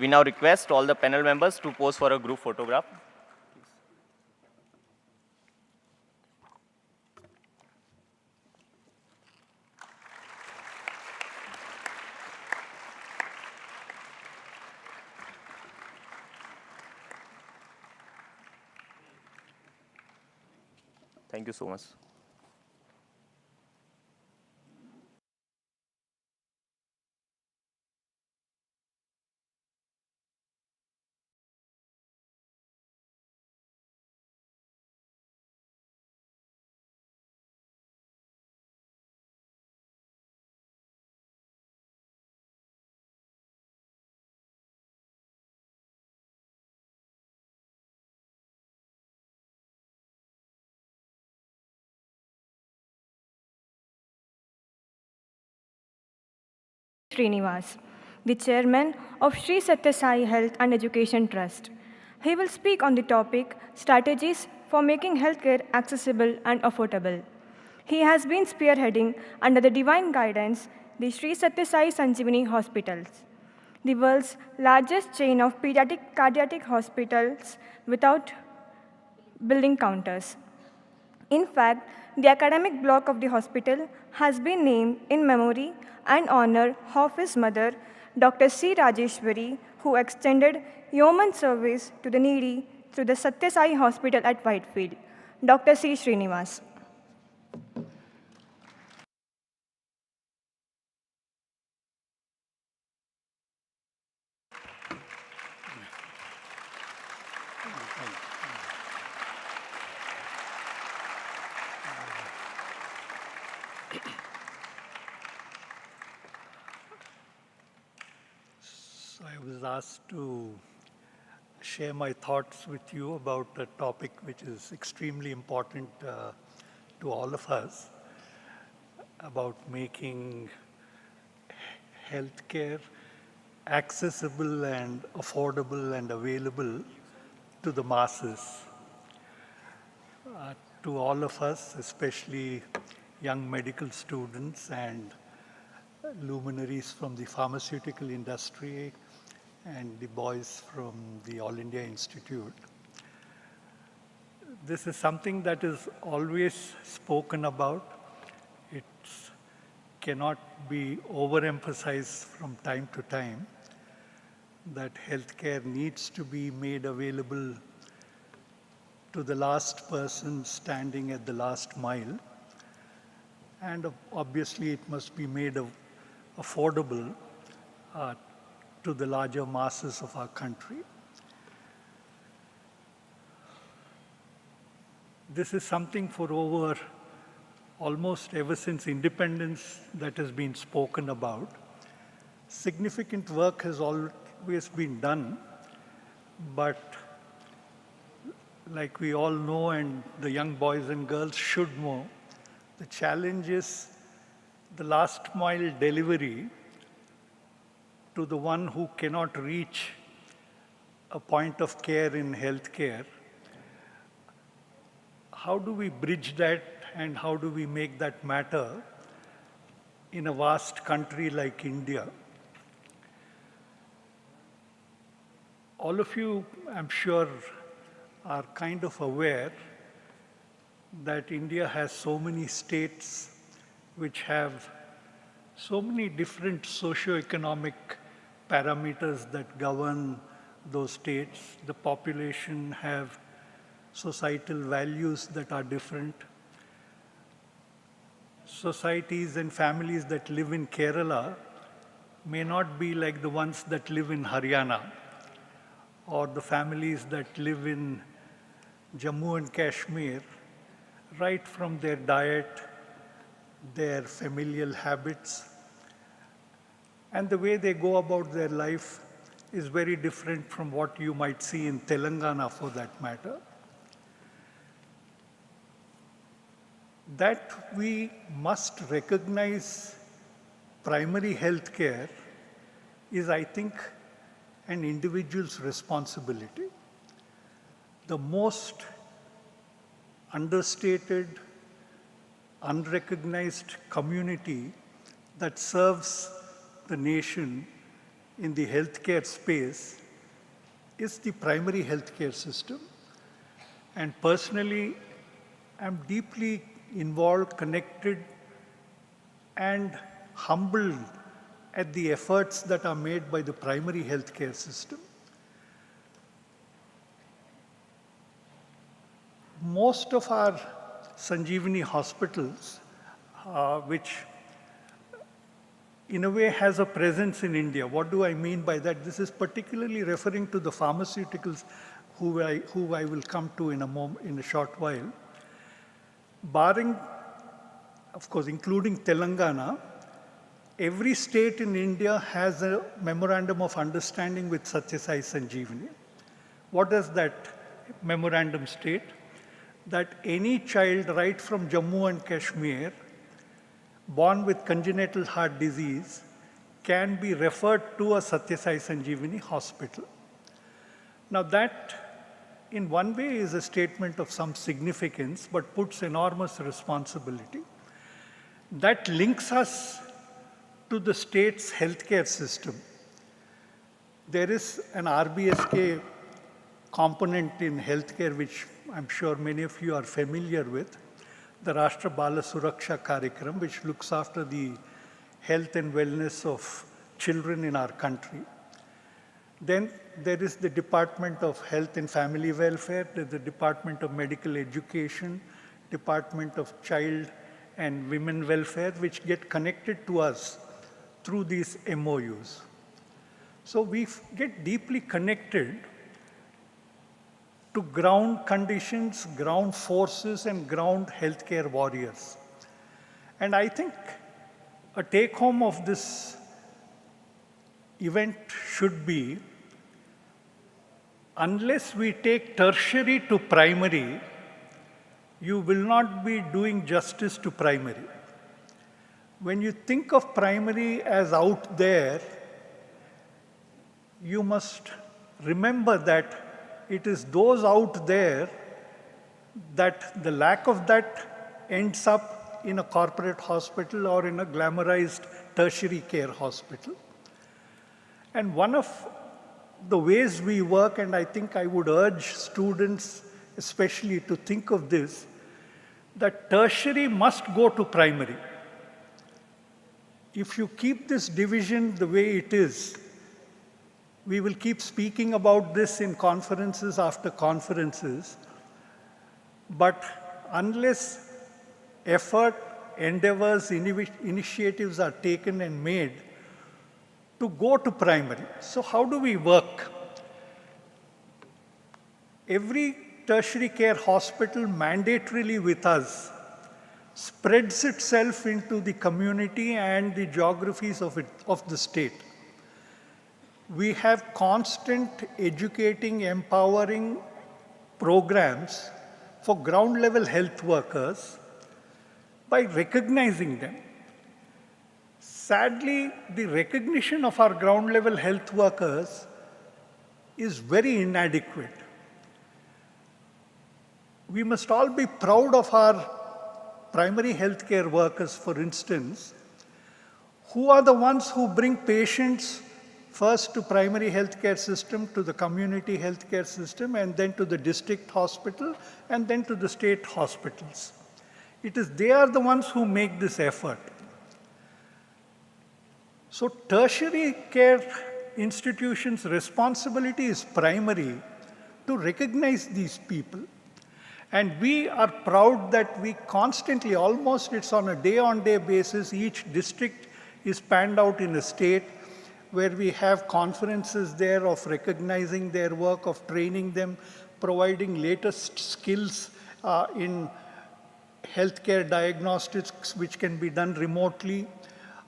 We now request all the panel members to pose for a group photograph. Thank you so much. Sreenivas, the chairman of Sri Sathya Sai Health and Education Trust. He will speak on the topic Strategies for Making Healthcare Accessible and Affordable. He has been spearheading, under the divine guidance, the Sri Sathya Sai Sanjeevani Hospitals, the world's largest chain of pediatric cardiac hospitals without building counters. In fact, the academic block of the hospital has been named in memory and honor of his mother, Dr. C. Rajeshwari, who extended yeoman service to the needy through the Sathya Sai Hospital at Whitefield. Dr. C. Sreenivas. I was asked to share my thoughts with you about a topic which is extremely important to all of us, about making healthcare accessible and affordable and available to the masses. To all of us, especially young medical students and luminaries from the pharmaceutical industry and the boys from the All India Institute. This is something that is always spoken about. It cannot be overemphasized from time to time that healthcare needs to be made available to the last person standing at the last mile. And obviously it must be made affordable to the larger masses of our country. This is something for over almost ever since independence that has been spoken about. significant work has always been done, but like we all know and the young boys and girls should know, the challenge is the last mile delivery to the one who cannot reach a point of care in healthcare. How do we bridge that and how do we make that matter in a vast country like India? All of you, I'm sure, are kind of aware that India has so many states which have so many different socio-economic parameters that govern those states. The population have societal values that are different. Societies and families that live in Kerala may not be like the ones that live in Haryana, or the families that live in Jammu and Kashmir, right from their diet, their familial habits, and the way they go about their life is very different from what you might see in Telangana for that matter. That we must recognize primary health care is, I think, an individual's responsibility. The most understated, unrecognized community that serves the nation in the healthcare space is the primary healthcare system. And personally, I'm deeply involved, connected, and humbled at the efforts that are made by the primary healthcare system. Most of our Sanjeevani hospitals, which in a way has a presence in India. What do I mean by that? This is particularly referring to the pharmaceuticals who I will come to in a short while. Barring, of course, including Telangana, every state in India has a memorandum of understanding with Sathya Sai Sanjeevani. What does that memorandum state? That any child right from Jammu and Kashmir born with congenital heart disease can be referred to a Sathya Sai Sanjeevani hospital. Now that, in one way, is a statement of some significance, but puts enormous responsibility. That links us to the state's healthcare system. There is an RBSK component in healthcare, which I'm sure many of you are familiar with, the Rashtra Bala Suraksha Karikram, which looks after the health and wellness of children in our country. Then there is the Department of Health and Family Welfare, there's the Department of Medical Education, Department of Child and Women Welfare, which get connected to us through these MOUs. So we get deeply connected to ground conditions, ground forces, and ground healthcare warriors. And I think a take-home of this event should be, unless we take tertiary to primary, you will not be doing justice to primary. When you think of primary as out there, you must remember that it is those out there that the lack of that ends up in a corporate hospital or in a glamorized tertiary care hospital. And one of the ways we work, and I think I would urge students especially to think of this, that tertiary must go to primary. If you keep this division the way it is, we will keep speaking about this in conferences after conferences, but unless effort, endeavors, initiatives are taken and made to go to primary. So how do we work? Every tertiary care hospital mandatorily with us spreads itself into the community and the geographies of the state. we have constant educating, empowering programs for ground level health workers by recognizing them. Sadly, the recognition of our ground level health workers is very inadequate. We must all be proud of our primary healthcare workers, for instance, who are the ones who bring patients first to primary healthcare system, to the community healthcare system, and then to the district hospital, and then to the state hospitals. They are the ones who make this effort. So tertiary care institutions' responsibility is primary to recognize these people. And we are proud that we constantly, almost it's on a day-on-day basis, each district is panned out in a state where we have conferences there of recognizing their work, of training them, providing latest skills in healthcare diagnostics, which can be done remotely,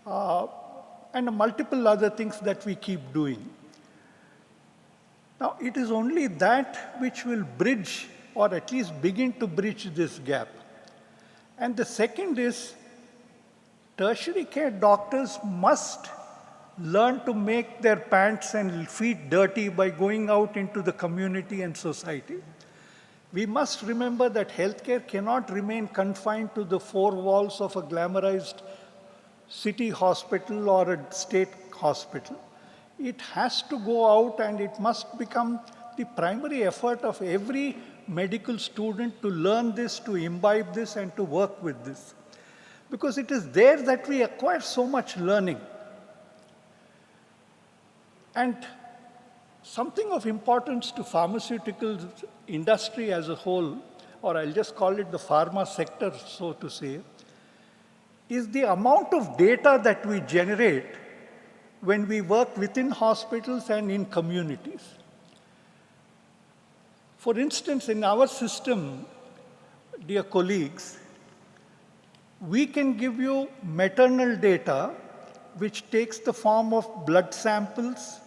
and multiple other things that we keep doing. Now, it is only that which will bridge, or at least begin to bridge, this gap. And the second is, tertiary care doctors must learn to make their pants and feet dirty by going out into the community and society. We must remember that healthcare cannot remain confined to the four walls of a glamorized city hospital or a state hospital. It has to go out, and it must become the primary effort of every medical student to learn this, to imbibe this, and to work with this. Because it is there that we acquire so much learning. And something of importance to pharmaceutical industry as a whole, or I'll just call it the pharma sector, so to say, is the amount of data that we generate when we work within hospitals and in communities. For instance, in our system, dear colleagues, we can give you maternal data which takes the form of blood samples,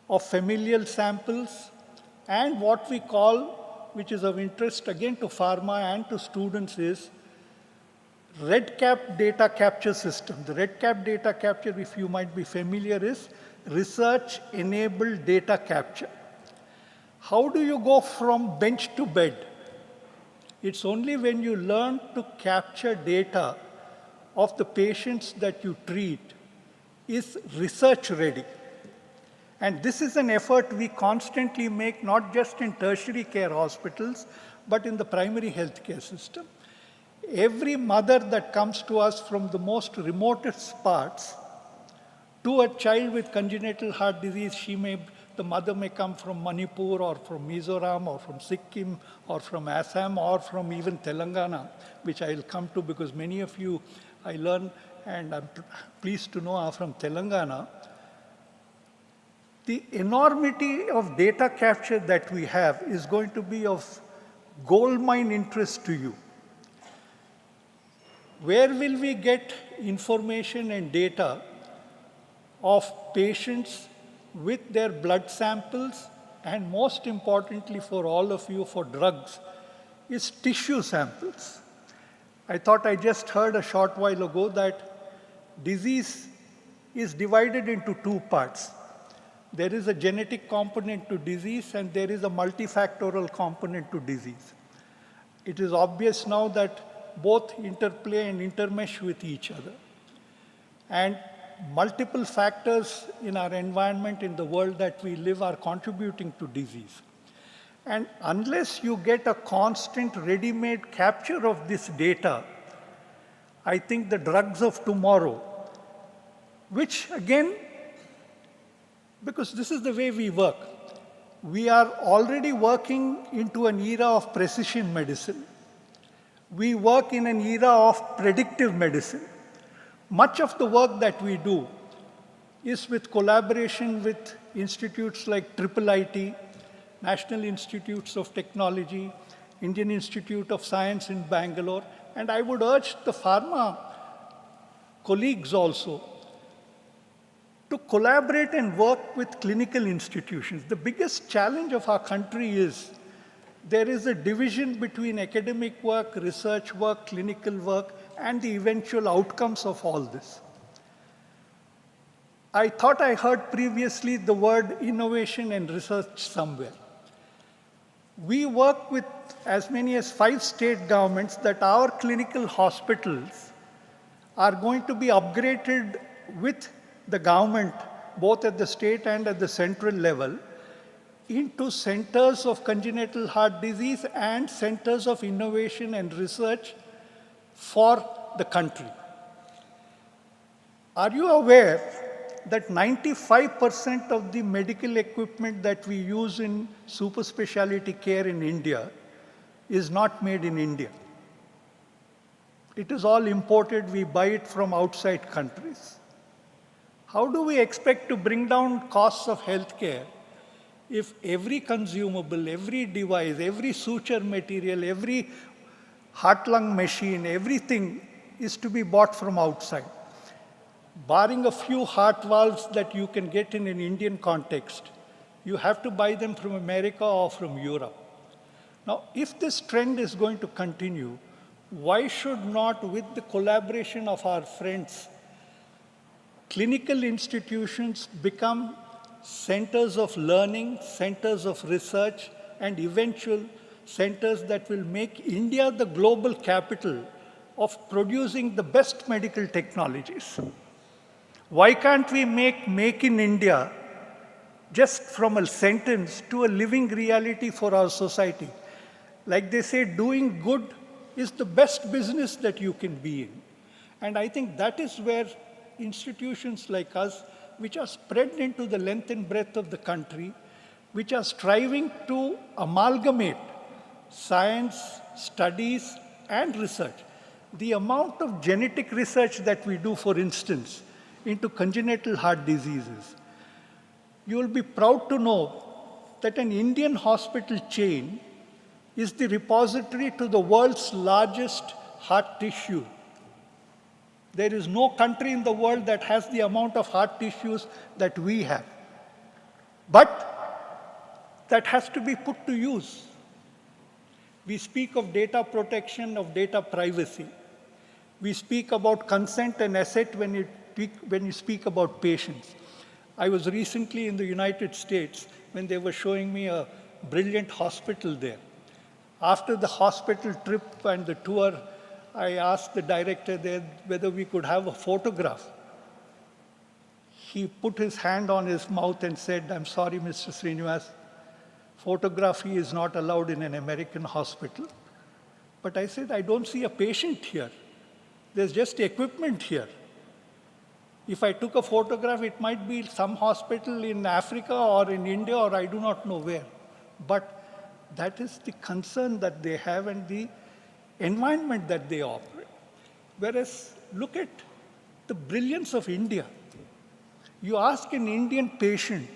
of familial samples, and what we call, which is of interest again to pharma and to students, is REDCap data capture system. The REDCap data capture, if you might be familiar, is research-enabled data capture. How do you go from bench to bed? It's only when you learn to capture data of the patients that you treat is research ready. And this is an effort we constantly make, not just in tertiary care hospitals, but in the primary healthcare system. Every mother that comes to us from the most remotest parts to a child with congenital heart disease, the mother may come from Manipur or from Mizoram or from Sikkim or from Assam or from even Telangana, which I'll come to because many of you, I learn and I'm pleased to know, are from Telangana. The enormity of data capture that we have is going to be of goldmine interest to you. Where will we get information and data of patients with their blood samples, and most importantly for all of you, for drugs, is tissue samples. I thought I just heard a short while ago that disease is divided into two parts. There is a genetic component to disease and there is a multifactorial component to disease. It is obvious now that both interplay and intermesh with each other. And multiple factors in our environment, in the world that we live, are contributing to disease. And unless you get a constant ready-made capture of this data, I think the drugs of tomorrow, which again, because this is the way we work, we are already working into an era of precision medicine. We work in an era of predictive medicine. Much of the work that we do is with collaboration with institutes like IIIT, National Institutes of Technology, Indian Institute of Science in Bangalore, and I would urge the pharma colleagues also to collaborate and work with clinical institutions. The biggest challenge of our country is there is a division between academic work, research work, clinical work, and the eventual outcomes of all this. I thought I heard previously the word innovation and research somewhere. We work with as many as 5 state governments that our clinical hospitals are going to be upgraded with the government, both at the state and at the central level, into centers of congenital heart disease and centers of innovation and research for the country. Are you aware that 95% of the medical equipment that we use in super specialty care in India is not made in India? It is all imported. We buy it from outside countries. How do we expect to bring down costs of healthcare if every consumable, every device, every suture material, every heart-lung machine, everything is to be bought from outside? Barring a few heart valves that you can get in an Indian context, you have to buy them from America or from Europe. Now, if this trend is going to continue, why should not, with the collaboration of our friends, clinical institutions become centers of learning, centers of research, and eventual centers that will make India the global capital of producing the best medical technologies? Why can't we make in India just from a sentence to a living reality for our society? Like they say, doing good is the best business that you can be in. And I think that is where institutions like us, which are spread into the length and breadth of the country, which are striving to amalgamate science, studies, and research. The amount of genetic research that we do, for instance, into congenital heart diseases, you will be proud to know that an Indian hospital chain is the repository to the world's largest heart tissue. There is no country in the world that has the amount of heart tissues that we have. But that has to be put to use. We speak of data protection, of data privacy. We speak about consent and asset when you speak about patients. I was recently in the United States when they were showing me a brilliant hospital there. After the hospital trip and the tour, I asked the director there whether we could have a photograph. He put his hand on his mouth and said, "I'm sorry, Mr. Sreenivas, photography is not allowed in an American hospital." But I said, "I don't see a patient here. There's just equipment here. If I took a photograph, it might be some hospital in Africa or in India or I do not know where." But that is the concern that they have and the environment that they operate. Whereas, look at the brilliance of India. You ask an Indian patient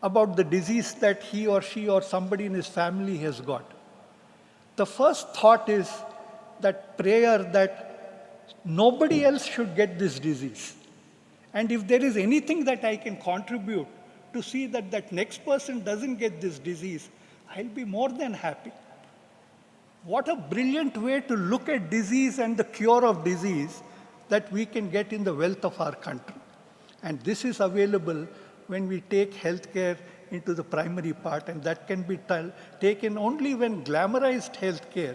about the disease that he or she or somebody in his family has got. The first thought is that prayer that nobody else should get this disease. And if there is anything that I can contribute to see that that next person doesn't get this disease, I'll be more than happy. What a brilliant way to look at disease and the cure of disease that we can get in the wealth of our country. And this is available when we take healthcare into the primary part, and that can be taken only when glamorized healthcare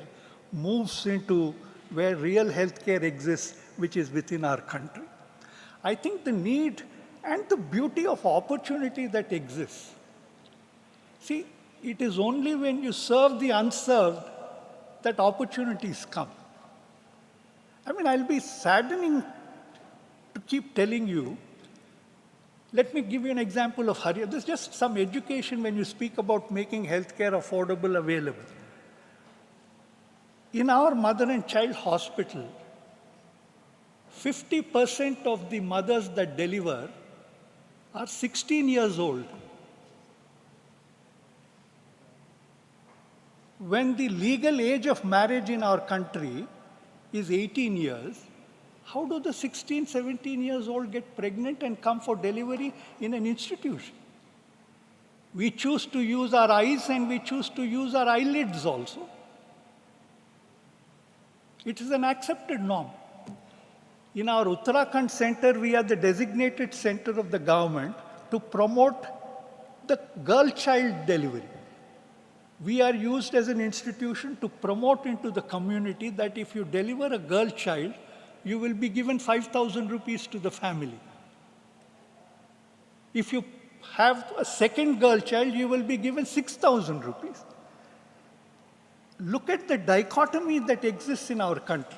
moves into where real healthcare exists, which is within our country. I think the need and the beauty of opportunity that exists. See, it is only when you serve the unserved that opportunities come. I mean, I'll be saddening to keep telling you. Let me give you an example of Haryana. There's just some education when you speak about making healthcare affordable, available. In our mother and child hospital, 50% of the mothers that deliver are 16 years old. When the legal age of marriage in our country is 18 years, How do the 16, 17 years old get pregnant and come for delivery in an institution? We choose to use our eyes and we choose to use our eyelids also. It is an accepted norm. In our Uttarakhand center, we are the designated center of the government to promote the girl-child delivery. We are used as an institution to promote into the community that if you deliver a girl child, you will be given 5,000 rupees to the family. If you have a second girl child, you will be given 6,000 rupees. Look at the dichotomy that exists in our country.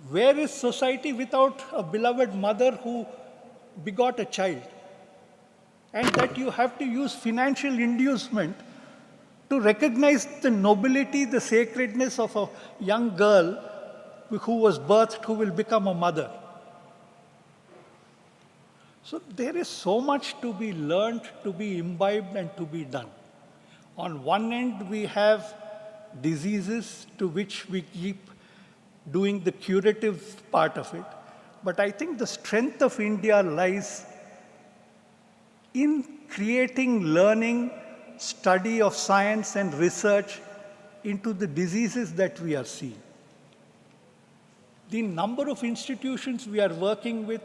Where is society without a beloved mother who begot a child? And that you have to use financial inducement to recognize the nobility, the sacredness of a young girl who was birthed, who will become a mother. So there is so much to be learned, to be imbibed, and to be done. On one end, we have diseases to which we keep doing the curative part of it. But I think the strength of India lies in creating learning, study of science and research into the diseases that we are seeing. The number of institutions we are working with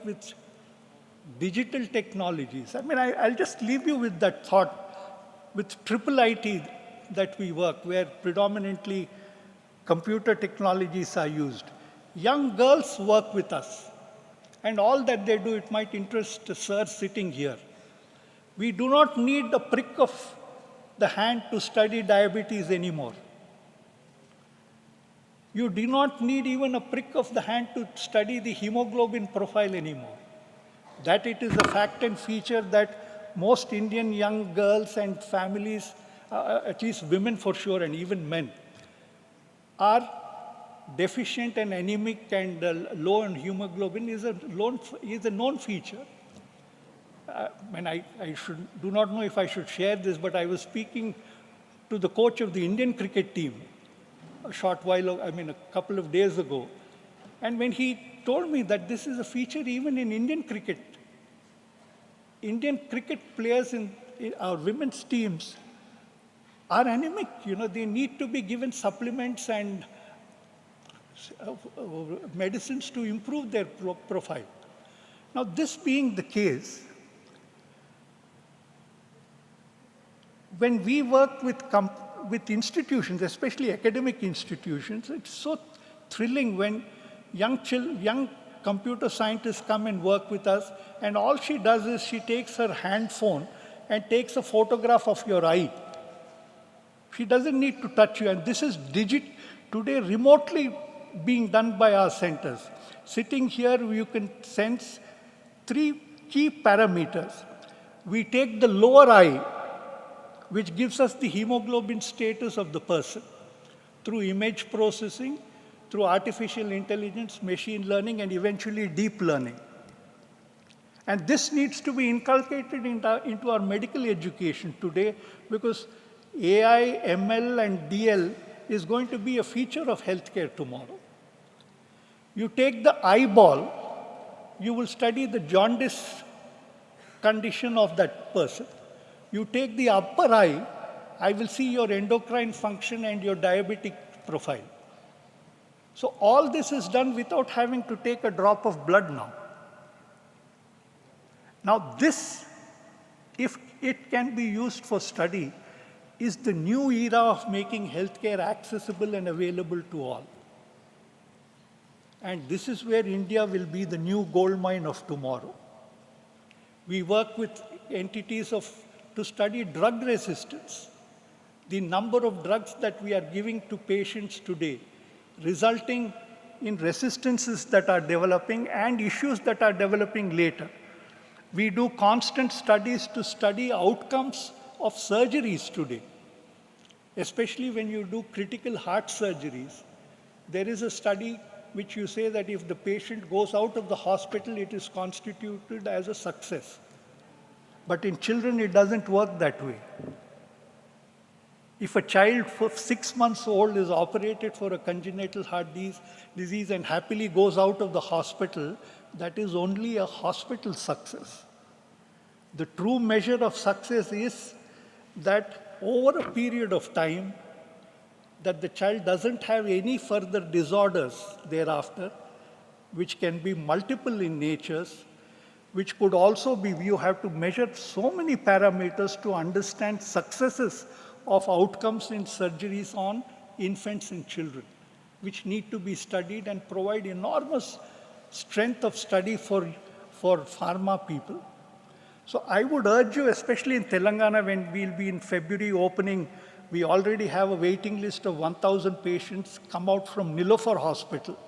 digital technologies. I mean, I'll just leave you with that thought. With triple IT that we work, where predominantly computer technologies are used. Young girls work with us. And all that they do, it might interest a sir sitting here. We do not need a prick of the hand to study diabetes anymore. You do not need even a prick of the hand to study the hemoglobin profile anymore. That it is a fact and feature that most Indian young girls and families, at least women for sure, and even men, are deficient and anemic and low in hemoglobin is a known feature. And I do not know if I should share this, but I was speaking to the coach of the Indian cricket team a couple of days ago. And when he told me that this is a feature even in Indian cricket players in our women's teams are anemic. They need to be given supplements and medicines to improve their profile. Now, this being the case, when we work with institutions, especially academic institutions, it's so thrilling when young computer scientists come and work with us, and all she does is she takes her hand phone and takes a photograph of your eye. She doesn't need to touch you, and this is today remotely being done by our centers. Sitting here, you can sense 3 key parameters. We take the lower eye, which gives us the hemoglobin status of the person through image processing, through artificial intelligence, machine learning, and eventually deep learning. And this needs to be inculcated into our medical education today, because AI, ML, and DL is going to be a feature of healthcare tomorrow. You take the eyeball, you will study the jaundice condition of that person. You take the upper eye, I will see your endocrine function and your diabetic profile. So all this is done without having to take a drop of blood now. Now this, if it can be used for study, is the new era of making healthcare accessible and available to all. And this is where India will be the new gold mine of tomorrow. We work with entities to study drug resistance. The number of drugs that we are giving to patients today, resulting in resistances that are developing and issues that are developing later. We do constant studies to study outcomes of surgeries today, especially when you do critical heart surgeries. There is a study which you say that if the patient goes out of the hospital, it is constituted as a success. But in children, it doesn't work that way. If a child for 6 months old is operated for a congenital heart disease and happily goes out of the hospital, that is only a hospital success. The true measure of success is that over a period of time, that the child doesn't have any further disorders thereafter, which can be multiple in natures, which could also be, you have to measure so many parameters to understand successes of outcomes in surgeries on infants and children, which need to be studied and provide enormous strength of study for pharma people. So I would urge you, especially in Telangana, when we'll be in February opening, we already have a waiting list of 1,000 patients come out from Nilofer Hospital.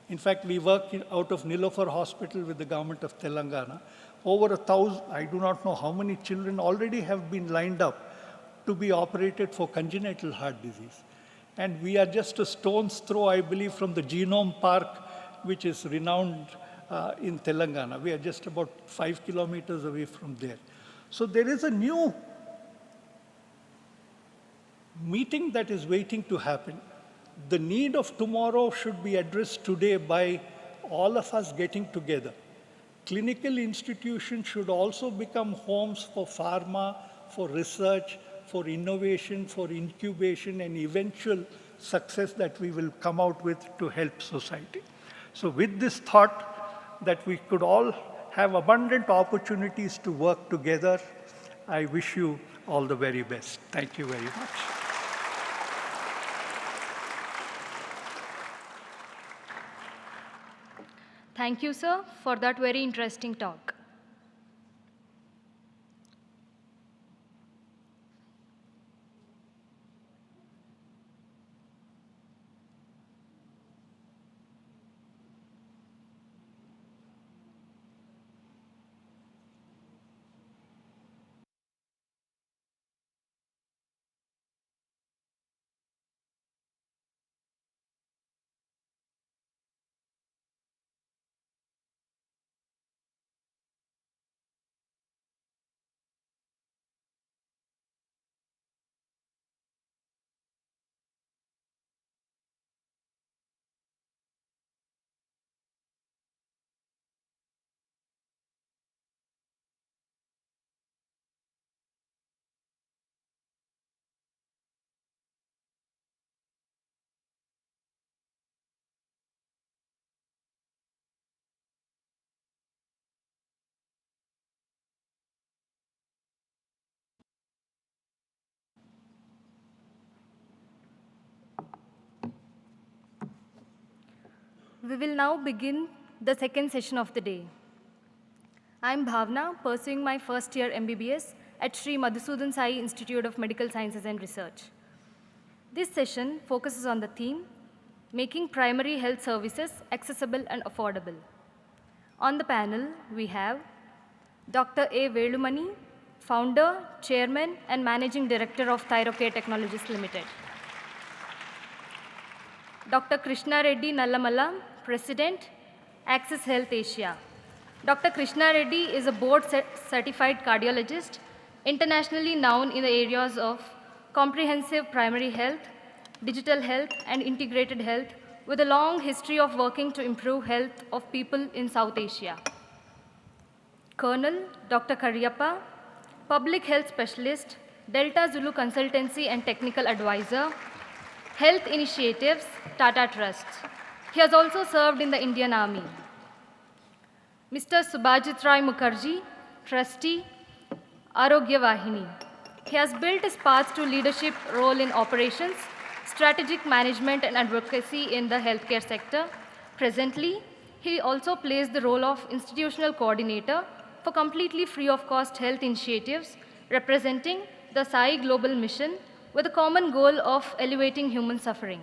In fact, we work out of Nilofer Hospital with the government of Telangana. Over 1,000, I do not know how many children already have been lined up to be operated for congenital heart disease. And we are just a stone's throw, I believe, from the Genome Park, which is renowned in Telangana. We are just about 5 kilometers away from there. So there is a new meeting that is waiting to happen. The need of tomorrow should be addressed today by all of us getting together. Clinical institutions should also become homes for pharma, for research, for innovation, for incubation, and eventual success that we will come out with to help society. So with this thought that we could all have abundant opportunities to work together, I wish you all the very best. Thank you very much. Thank you, sir, for that very interesting talk. We will now begin the second session of the day. I am Bhavna, pursuing my first year MBBS at Sri Madhusudan Sai Institute of Medical Sciences and Research. This session focuses on the theme, making primary health services accessible and affordable. On the panel, we have Dr. A. Velumani, founder, chairman, and managing director of Thyrocare Technologies Limited. Dr. Krishna Reddy Nallamalla, President, Access Health Asia. Dr. Krishna Reddy is a board-certified cardiologist, internationally known in the areas of comprehensive primary health, digital health, and integrated health, with a long history of working to improve health of people in South Asia. Colonel Dr. Kariyappa, public health specialist, Delta Zulu Consultancy and Technical Advisor, Health Initiatives, Tata Trust. He has also served in the Indian Army. Mr. Subhajit Rai Mukherjee, Trustee, Arogya Vahini. He has built his path to leadership role in operations, strategic management, and advocacy in the healthcare sector. Presently, he also plays the role of institutional coordinator for completely free of cost health initiatives, representing the Sai Global Mission with a common goal of elevating human suffering.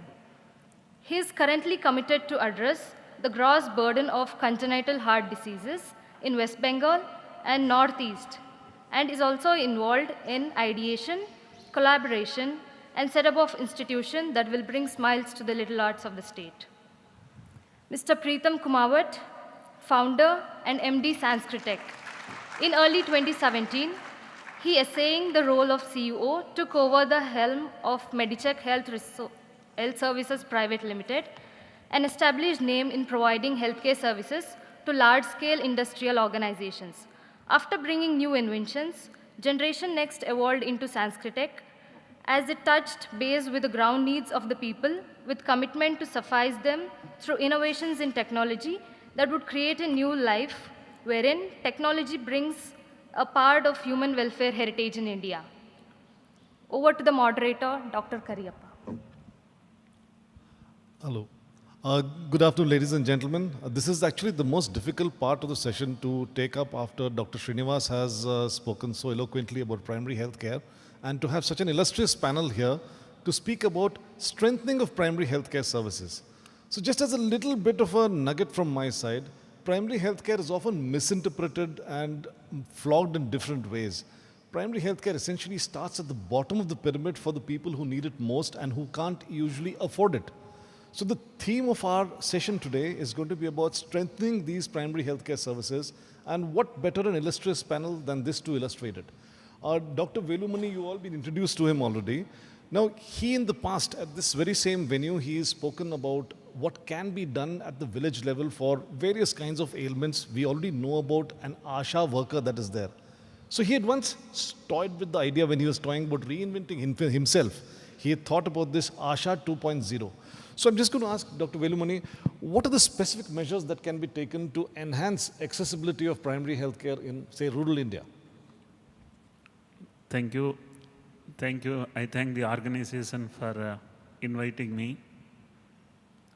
He is currently committed to address the gross burden of congenital heart diseases in West Bengal and Northeast, and is also involved in ideation, collaboration, and setup of institutions that will bring smiles to the little arts of the state. Mr. Preetham Kumawat, founder and MD Sanskritech. In early 2017, he, essaying the role of CEO, took over the helm of Medicheck Health Services Private Limited, an established name in providing healthcare services to large-scale industrial organizations. After bringing new inventions, Generation Next evolved into Sanskritech as it touched base with the ground needs of the people with commitment to suffice them through innovations in technology that would create a new life wherein technology brings a part of human welfare heritage in India. Over to the moderator, Dr. Kariyappa. Hello. Good afternoon, ladies and gentlemen. This is actually the most difficult part of the session to take up after Dr. Sreenivas has spoken so eloquently about primary health care, and to have such an illustrious panel here to speak about strengthening of primary healthcare services. So just as a little bit of a nugget from my side, primary healthcare is often misinterpreted and flogged in different ways. Primary healthcare essentially starts at the bottom of the pyramid for the people who need it most and who can't usually afford it. So the theme of our session today is going to be about strengthening these primary healthcare services, and what better an illustrious panel than this to illustrate it. Dr. Velumani, you all been introduced to him already. Now, he in the past, at this very same venue, he has spoken about what can be done at the village level for various kinds of ailments. We already know about an ASHA worker that is there. So he had once toyed with the idea when he was toying about reinventing himself. He had thought about this ASHA 2.0. So I'm just going to ask Dr. Velumani, what are the specific measures that can be taken to enhance accessibility of primary healthcare in, say, rural India? Thank you. Thank you. I thank the organization for inviting me.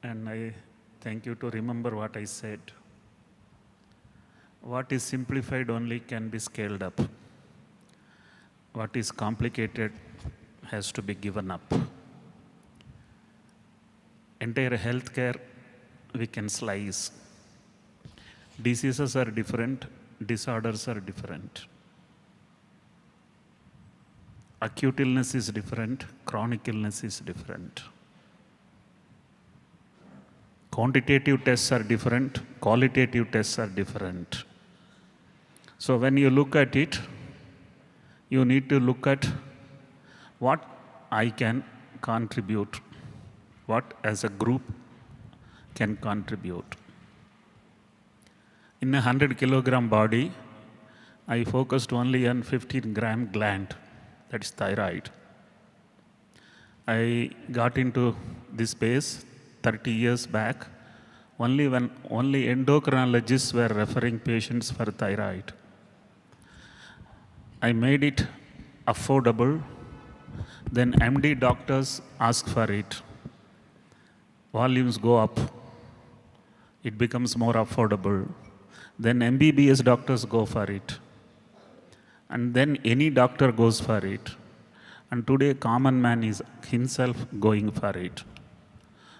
And I thank you to remember what I said. What is simplified only can be scaled up. What is complicated has to be given up. Entire healthcare we can slice. Diseases are different, disorders are different. Acute illness is different, chronic illness is different. Quantitative tests are different, qualitative tests are different. So when you look at it, you need to look at what I can contribute, what as a group can contribute. In a 100 kilogram body, I focused only on 15-gram gland, that is thyroid. I got into this space 30 years back, only when only endocrinologists were referring patients for thyroid. I made it affordable, then MD doctors ask for it. Volumes go up, it becomes more affordable. Then MBBS doctors go for it. And then any doctor goes for it. And today common man is himself going for it.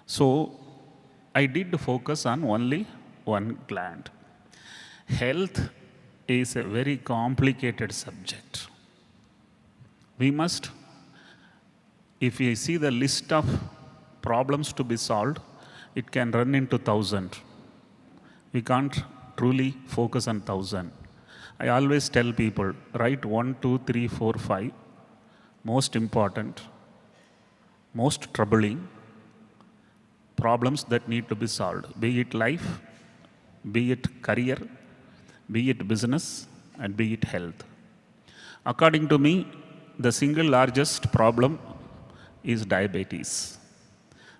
So I did focus on only one gland. Health is a very complicated subject. We must, if we see the list of problems to be solved, it can run into 1,000. We can't truly focus on 1,000. I always tell people, write 1, 2, 3, 4, 5, most important, most troubling problems that need to be solved, be it life, be it career, be it business, and be it health. According to me, the single largest problem is diabetes.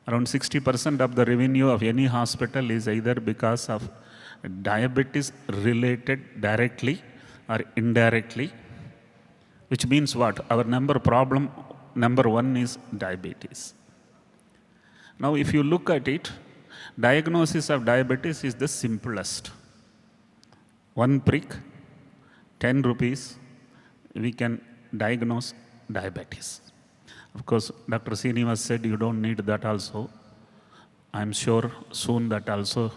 Around 60% of the revenue of any hospital is either because of diabetes related directly or indirectly, which means what? Our problem number one is diabetes. Now, if you look at it, diagnosis of diabetes is the simplest. One prick, 10 rupees, we can diagnose diabetes. Of course, Dr. Sreenivas said you don't need that also. I'm sure soon that also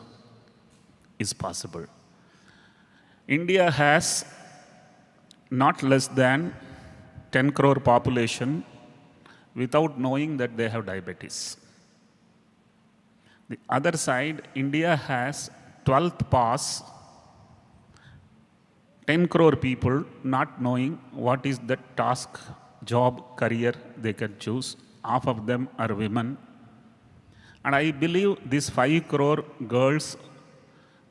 is possible. India has not less than 10 crore population without knowing that they have diabetes. The other side, India has 12th pass 10 crore people not knowing what is the task, job, career they can choose. Half of them are women. And I believe these 5 crore girls,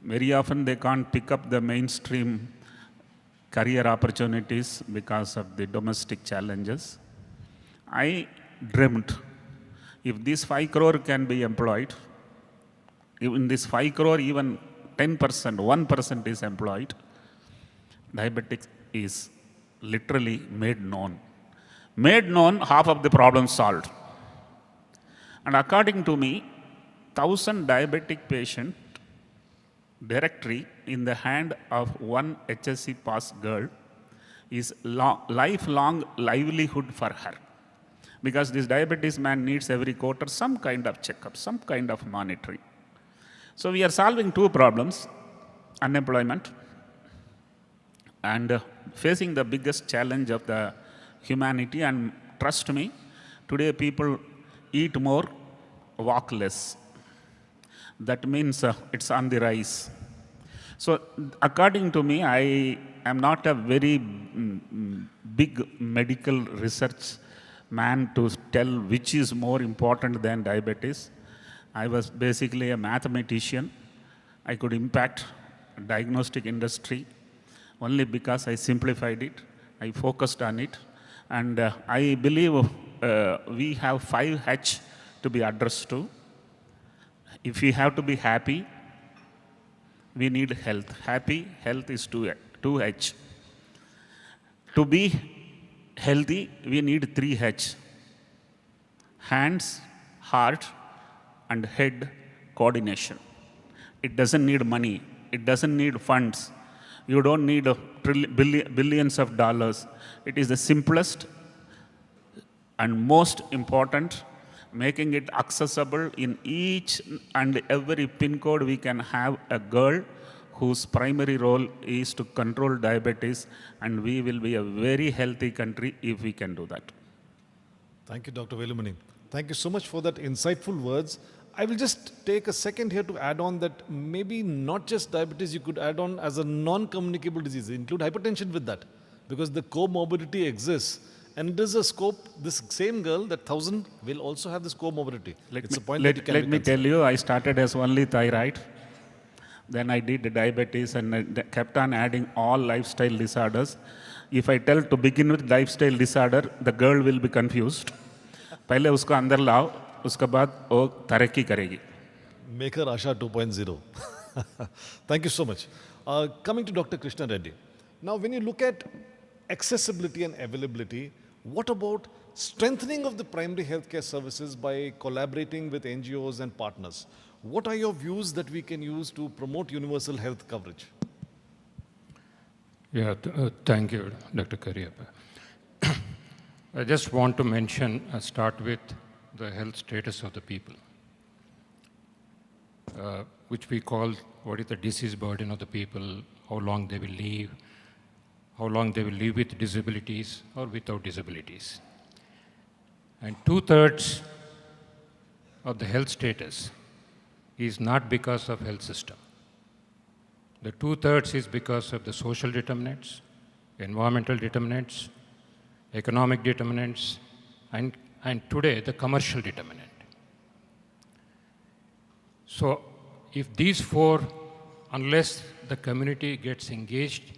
very often they can't pick up the mainstream career opportunities because of the domestic challenges. I dreamt if these 5 crore can be employed, in this 5 crore, even 10%, 1% is employed, diabetics is literally made known. Made known, half of the problem solved. And according to me, 1,000 diabetic patient directory in the hand of one HSC pass girl is lifelong livelihood for her. Because this diabetes man needs every quarter some kind of checkup, some kind of monitoring. So we are solving two problems, unemployment and facing the biggest challenge of the humanity. And trust me, today people eat more, walk less. That means it's on the rise. So according to me, I am not a very big medical research man to tell which is more important than diabetes. I was basically a mathematician. I could impact diagnostic industry only because I simplified it, I focused on it, and I believe we have 5H to be addressed to. If we have to be happy, we need health. Happy, health is 2H. To be healthy, we need 3H. Hands, heart, and head coordination. It doesn't need money. It doesn't need funds. You don't need billions of dollars. It is the simplest and most important, making it accessible in each and every pin code. We can have a girl whose primary role is to control diabetes, and we will be a very healthy country if we can do that. Thank you, Dr. Velumani. Thank you so much for that insightful words. I will just take a second here to add on that maybe not just diabetes, you could add on as a non-communicable disease, include hypertension with that, because the comorbidity exists. And it is a scope, this same girl, that 1,000 will also have this comorbidity. Let me tell you, I started as only thyroid. Then I did diabetes and I kept on adding all lifestyle disorders. If I tell to begin with lifestyle disorder, the girl will be confused. पहले उसको अंदर लाओ, उसके बाद वो तरक्की करेगी. Make her Asha 2.0. Thank you so much. Coming to Dr. Krishna Reddy. Now, when you look at accessibility and availability, what about strengthening of the primary healthcare services by collaborating with NGOs and partners? What are your views that we can use to promote universal health coverage? Yeah, thank you, Dr. Kariappa. I just want to mention, start with the health status of the people, which we call what is the disease burden of the people, how long they will live, how long they will live with disabilities or without disabilities. And 2/3 of the health status is not because of health system. The 2/3 is because of the social determinants, environmental determinants, economic determinants, and today the commercial determinant. So if these four, unless the community gets engaged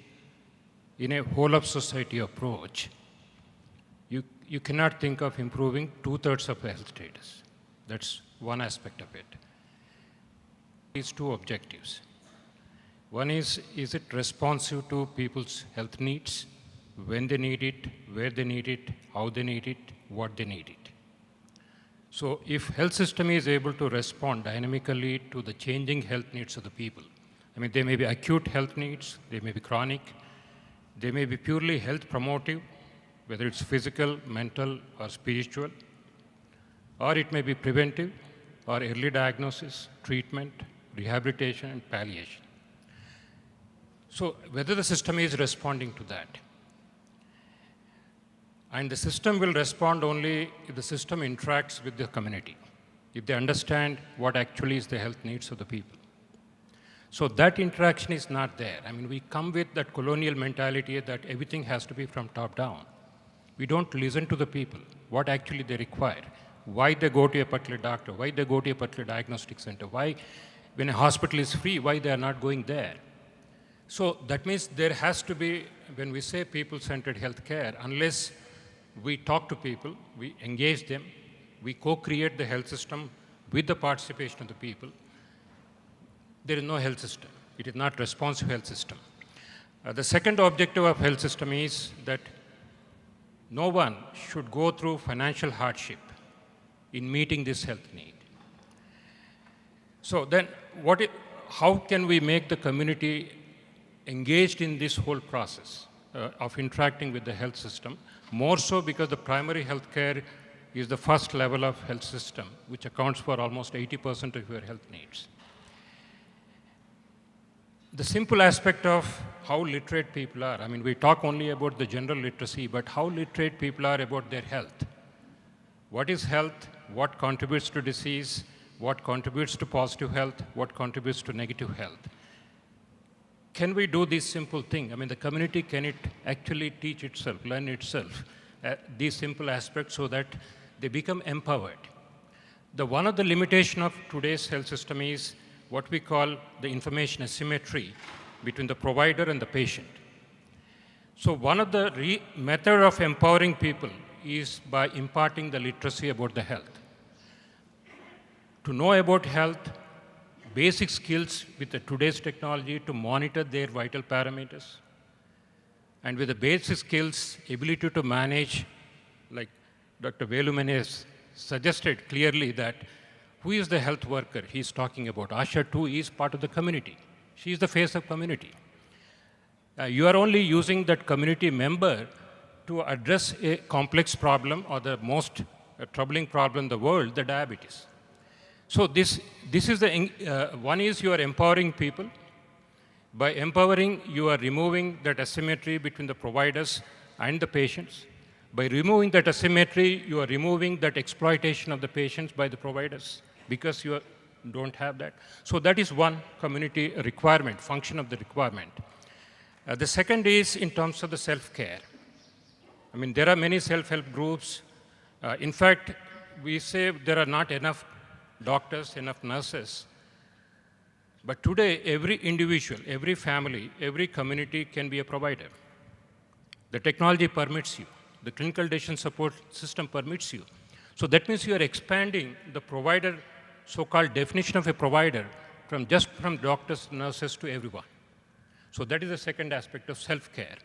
in a whole of society approach, you cannot think of improving 2/3 of the health status. That's one aspect of it. These two objectives. One is it responsive to people's health needs, when they need it, where they need it, how they need it, what they need it. So if health system is able to respond dynamically to the changing health needs of the people, I mean, they may be acute health needs, they may be chronic, they may be purely health promotive, whether it's physical, mental, or spiritual, or it may be preventive, or early diagnosis, treatment, rehabilitation, and palliation. So whether the system is responding to that. And the system will respond only if the system interacts with the community, if they understand what actually is the health needs of the people. So that interaction is not there. I mean, we come with that colonial mentality that everything has to be from top down. We don't listen to the people, what actually they require, why they go to a particular doctor, why they go to a particular diagnostic center, why when a hospital is free, why they are not going there. So that means there has to be, when we say people-centered healthcare, unless we talk to people, we engage them, we co-create the health system with the participation of the people, there is no health system. It is not responsive health system. The second objective of health system is that no one should go through financial hardship in meeting this health need. So then, how can we make the community engaged in this whole process of interacting with the health system? More so because the primary health care is the first level of health system, which accounts for almost 80% of your health needs. The simple aspect of how literate people are, I mean, we talk only about the general literacy, but how literate people are about their health. What is health? What contributes to disease? What contributes to positive health? What contributes to negative health? Can we do this simple thing? I mean, the community, can it actually teach itself, learn itself, these simple aspects so that they become empowered? One of the limitations of today's health system is what we call the information asymmetry between the provider and the patient. So one of the method of empowering people is by imparting the literacy about the health. To know about health, basic skills with the today's technology to monitor their vital parameters, and with the basic skills, ability to manage, like Dr. Velumani has suggested clearly that who is the health worker he's talking about? Asha too is part of the community. She is the face of community. You are only using that community member to address a complex problem or the most troubling problem in the world, the diabetes. So this is the, one is you are empowering people. By empowering, you are removing that asymmetry between the providers and the patients. By removing that asymmetry, you are removing that exploitation of the patients by the providers because you don't have that. So that is one community requirement, function of the requirement. The second is in terms of the self-care. I mean, there are many self-help groups. In fact, we say there are not enough doctors, enough nurses. But today, every individual, every family, every community can be a provider. The technology permits you. The clinical decision support system permits you. So that means you are expanding the provider, so-called definition of a provider, from doctors, nurses to everyone. So that is the second aspect of self-care.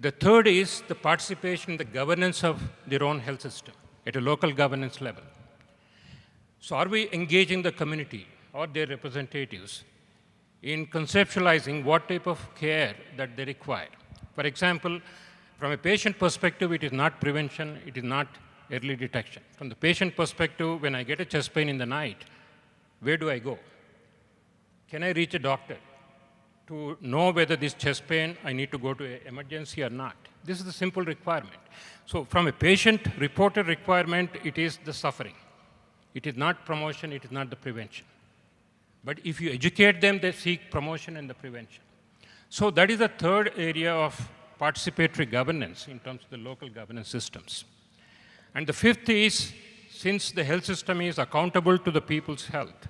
The third is the participation in the governance of their own health system at a local governance level. So are we engaging the community or their representatives in conceptualizing what type of care that they require? For example, from a patient perspective, it is not prevention, it is not early detection. From the patient perspective, when I get a chest pain in the night, where do I go? Can I reach a doctor to know whether this chest pain, I need to go to an emergency or not? This is the simple requirement. So from a patient-reported requirement, it is the suffering. It is not promotion, it is not the prevention. But if you educate them, they seek promotion and the prevention. So that is the third area of participatory governance in terms of the local governance systems. And the fifth is, since the health system is accountable to the people's health,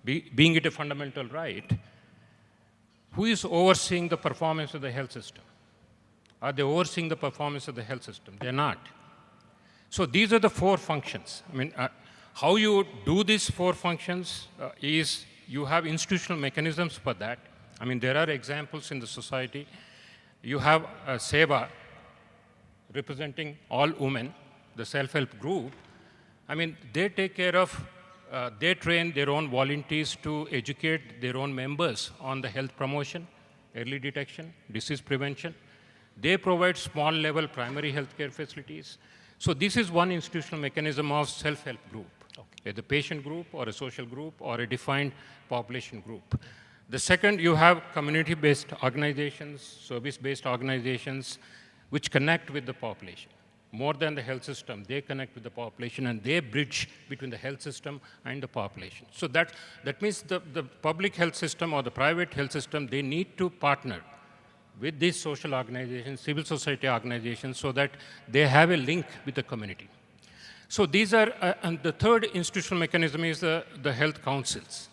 being it a fundamental right, who is overseeing the performance of the health system? Are they overseeing the performance of the health system? They're not. So these are the four functions. I mean, how you do these four functions is you have institutional mechanisms for that. I mean, there are examples in the society. You have SEVA representing all women, the self-help group. I mean, they take care of, they train their own volunteers to educate their own members on the health promotion, early detection, disease prevention. They provide small-level primary healthcare facilities. So this is one institutional mechanism of self-help group. Okay. The patient group or a social group or a defined population group. The second, you have community-based organizations, service-based organizations, which connect with the population. more than the health system. They connect with the population and they bridge between the health system and the population. So that means the public health system or the private health system, they need to partner with these social organizations, civil society organizations, so that they have a link with the community. So these are, and the third institutional mechanism is the health councils.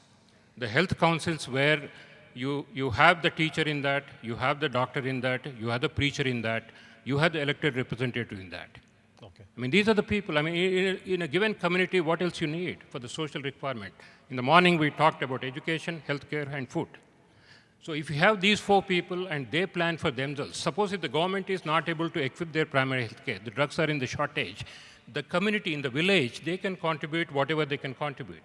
The health councils where you have the teacher in that, you have the doctor in that, you have the preacher in that, you have the elected representative in that. Okay. I mean, these are the people. I mean, in a given community, what else you need for the social requirement? In the morning, we talked about education, healthcare, and food. So if you have these 4 people and they plan for themselves, suppose if the government is not able to equip their primary healthcare, the drugs are in the shortage, the community in the village, they can contribute whatever they can contribute.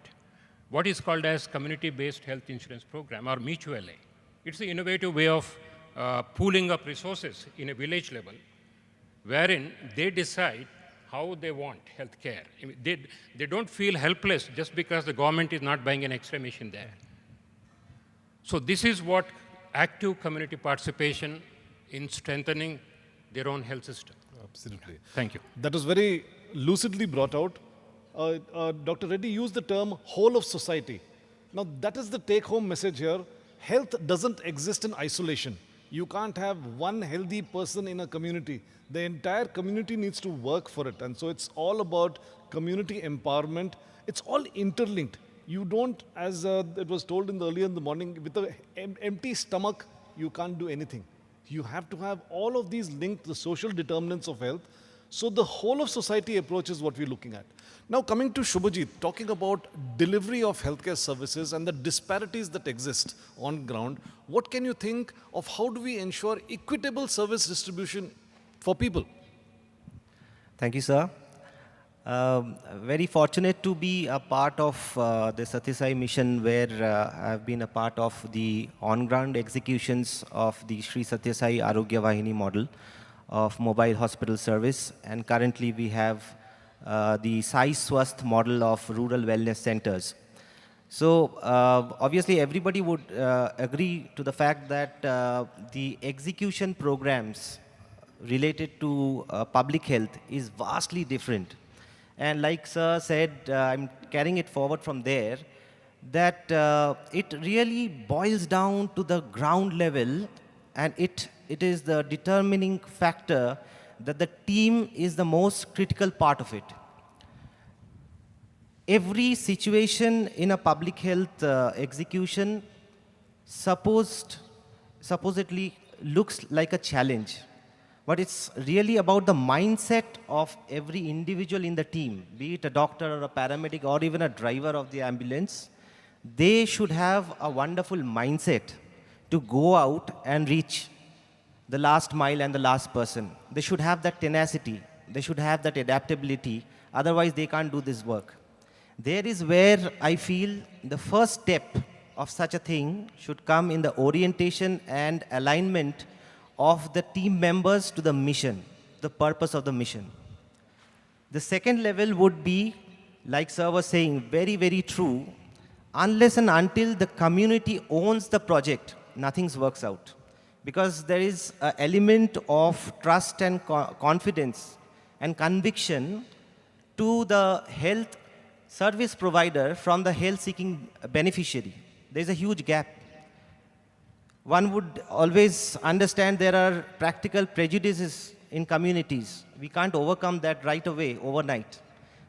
What is called as community-based health insurance program or mutual aid. It's the innovative way of pooling up resources in a village level, wherein they decide how they want health care. I mean, they don't feel helpless just because the government is not buying an X-ray machine there. So this is what active community participation in strengthening their own health system. Absolutely. Thank you. That was very lucidly brought out. Dr. Reddy used the term whole of society. Now that is the take-home message here. Health doesn't exist in isolation. You can't have one healthy person in a community. The entire community needs to work for it. And so it's all about community empowerment. It's all interlinked. You don't, as it was told earlier in the morning, with an empty stomach, you can't do anything. You have to have all of these linked, the social determinants of health. So the whole of society approach is what we're looking at. Now coming to Shubhajit, talking about delivery of healthcare services and the disparities that exist on ground, what can you think of how do we ensure equitable service distribution for people? Thank you, sir. Very fortunate to be a part of the Sathya Sai mission, where I've been a part of the on-ground executions of the Sri Sathya Sai Arogya Vahini model of mobile hospital service, and currently we have the Sai Swasth model of rural wellness centers. So obviously everybody would agree to the fact that the execution programs related to public health is vastly different. And like sir said, I'm carrying it forward from there, that it really boils down to the ground level, and it is the determining factor that the team is the most critical part of it. Every situation in a public health execution supposedly looks like a challenge. But it's really about the mindset of every individual in the team, be it a doctor or a paramedic or even a driver of the ambulance. They should have a wonderful mindset to go out and reach the last mile and the last person. They should have that tenacity. They should have that adaptability. Otherwise, they can't do this work. There is where I feel the first step of such a thing should come in the orientation and alignment of the team members to the mission, the purpose of the mission. The second level would be, like sir was saying, very, very true, unless and until the community owns the project, nothing works out. Because there is an element of trust and confidence and conviction to the health service provider from the health-seeking beneficiary. There is a huge gap. One would always understand there are practical prejudices in communities. We can't overcome that right away, overnight.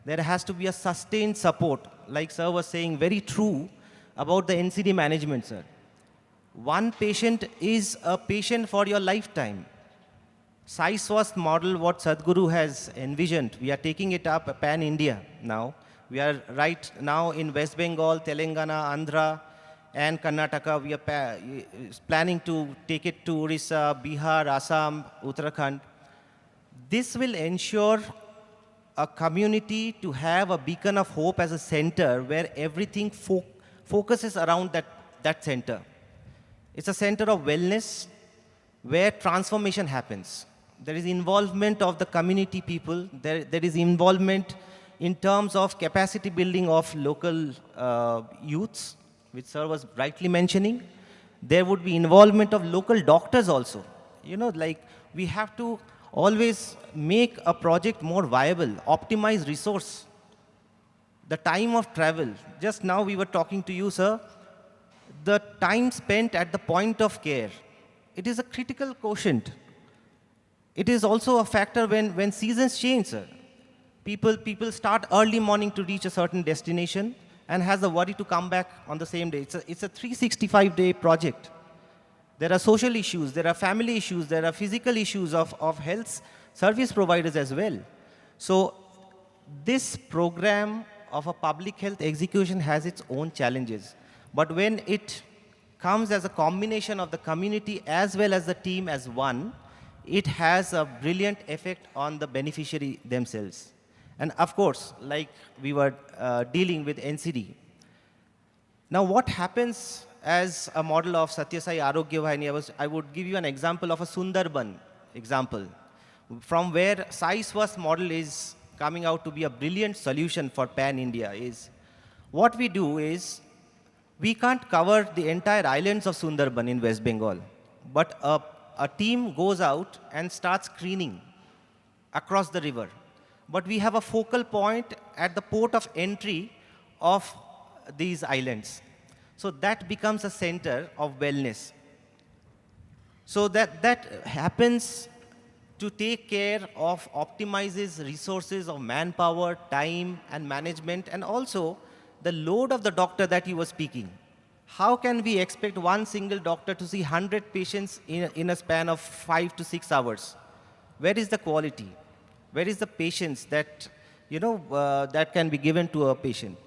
There has to be a sustained support, like sir was saying, very true about the NCD management, sir. One patient is a patient for your lifetime. Sai Swasth model, what Sadhguru has envisioned, we are taking it up pan-India now. We are right now in West Bengal, Telangana, Andhra, and Karnataka. We are planning to take it to Orissa, Bihar, Assam, Uttarakhand. This will ensure a community to have a beacon of hope as a center where everything focuses around that center. It's a center of wellness where transformation happens. There is involvement of the community people. There is involvement in terms of capacity building of local youths, which sir was rightly mentioning. There would be involvement of local doctors also. You know, like we have to always make a project more viable, optimize resource, the time of travel. Just now we were talking to you, sir, the time spent at the point of care. It is a critical quotient. It is also a factor when seasons change, sir. People start early morning to reach a certain destination and has a worry to come back on the same day. It's a 365-day project. There are social issues, there are family issues, there are physical issues of health service providers as well. So this program of a public health execution has its own challenges. But when it comes as a combination of the community as well as the team as one, it has a brilliant effect on the beneficiary themselves. And of course, like we were dealing with NCD. Now what happens as a model of Sathya Sai Arogya Vahini, I would give you an example of a Sundarban example, from where Sai Swasth model is coming out to be a brilliant solution for pan-India. Is what we do is, we can't cover the entire islands of Sundarban in West Bengal, but a team goes out and starts screening across the river. But we have a focal point at the port of entry of these islands. So that becomes a center of wellness. So that happens to take care of, optimizes resources of manpower, time and management, and also the load of the doctor that you were speaking. How can we expect one single doctor to see 100 patients in a span of 5 to 6 hours? Where is the quality? Where is the patience that, that can be given to a patient?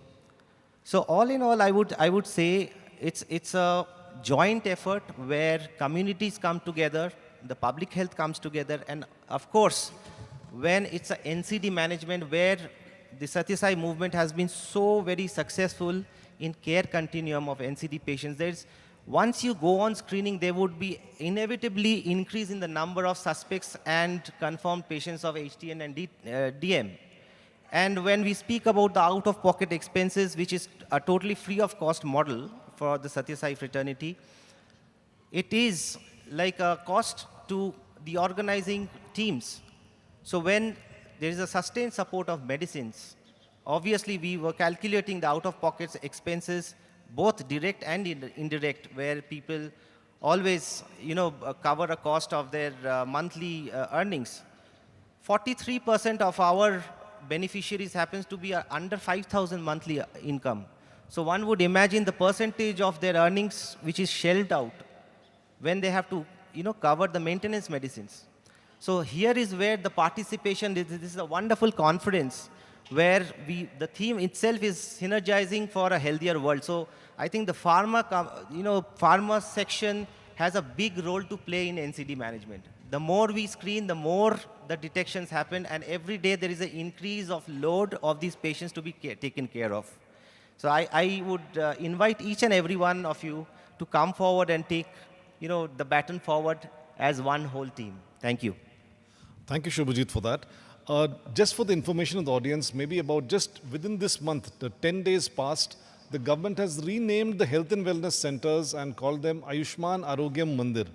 So all in all, I would say it's a joint effort where communities come together, the public health comes together, and of course, when it's a NCD management where the Sathya Sai movement has been so very successful in care continuum of NCD patients, once you go on screening, there would be inevitably increase in the number of suspects and confirmed patients of HTN and DM. And when we speak about the out-of-pocket expenses, which is a totally free of cost model for the Sathya Sai fraternity, it is like a cost to the organizing teams. So when there is a sustained support of medicines, obviously we were calculating the out-of-pocket expenses, both direct and indirect, where people always, cover a cost of their monthly earnings. 43% of our beneficiaries happens to be under 5,000 monthly income. So one would imagine the percentage of their earnings which is shelled out when they have to, cover the maintenance medicines. So here is where the participation, this is a wonderful conference where the theme itself is synergizing for a healthier world. So I think the pharma section has a big role to play in NCD management. The more we screen, the more the detections happen, and every day there is an increase of load of these patients to be taken care of. So I would invite each and every one of you to come forward and take, the baton forward as one whole team. Thank you. Thank you, Shubhajit, for that. Just for the information of the audience, maybe about just within this month, the 10 days past, the government has renamed the health and wellness centers and called them Ayushman Arogyam Mandir.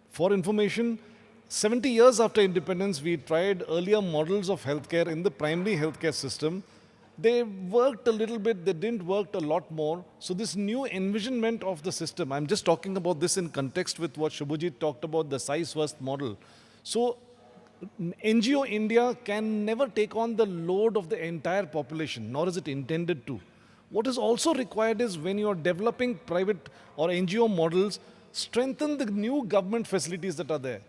For information, 70 years after independence, we tried earlier models of healthcare in the primary healthcare system. They worked a little bit, they didn't work a lot more. So this new envisionment of the system, I'm just talking about this in context with what Shubhajit talked about, the Sai Swasth model. So NGO India can never take on the load of the entire population, nor is it intended to. What is also required is when you are developing private or NGO models, strengthen the new government facilities that are there.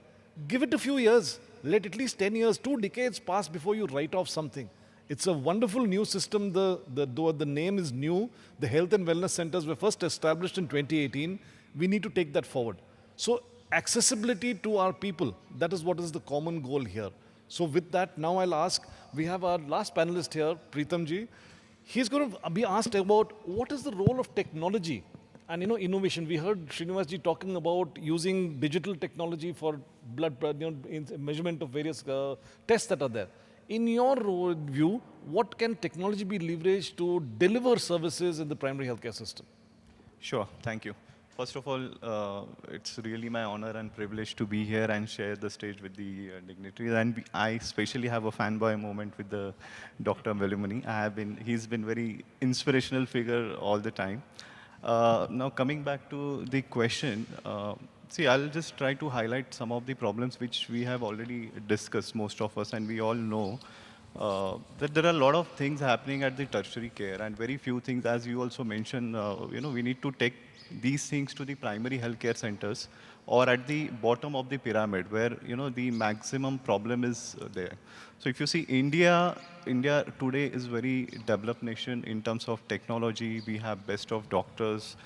Give it a few years, let at least 10 years, 2 decades pass before you write off something. It's a wonderful new system, though the name is new. The health and wellness centers were first established in 2018. We need to take that forward. So accessibility to our people, that is what is the common goal here. So with that, now I'll ask, we have our last panelist here, Preetham ji. He's going to be asked about what is the role of technology and innovation. We heard Sreenivas ji talking about using digital technology for blood measurement of various tests that are there. In your view, what can technology be leveraged to deliver services in the primary healthcare system? Sure, thank you. first of all, it's really my honor and privilege to be here and share the stage with the dignitaries. And I especially have a fanboy moment with the Dr. Velumani. He's been very inspirational figure all the time. Now coming back to the question, see, I'll just try to highlight some of the problems which we have already discussed, most of us, and we all know that there are a lot of things happening at the tertiary care and very few things, as you also mentioned, we need to take these things to the primary healthcare centers or at the bottom of the pyramid where, the maximum problem is there. So if you see India today is very developed nation in terms of technology. We have best of doctors,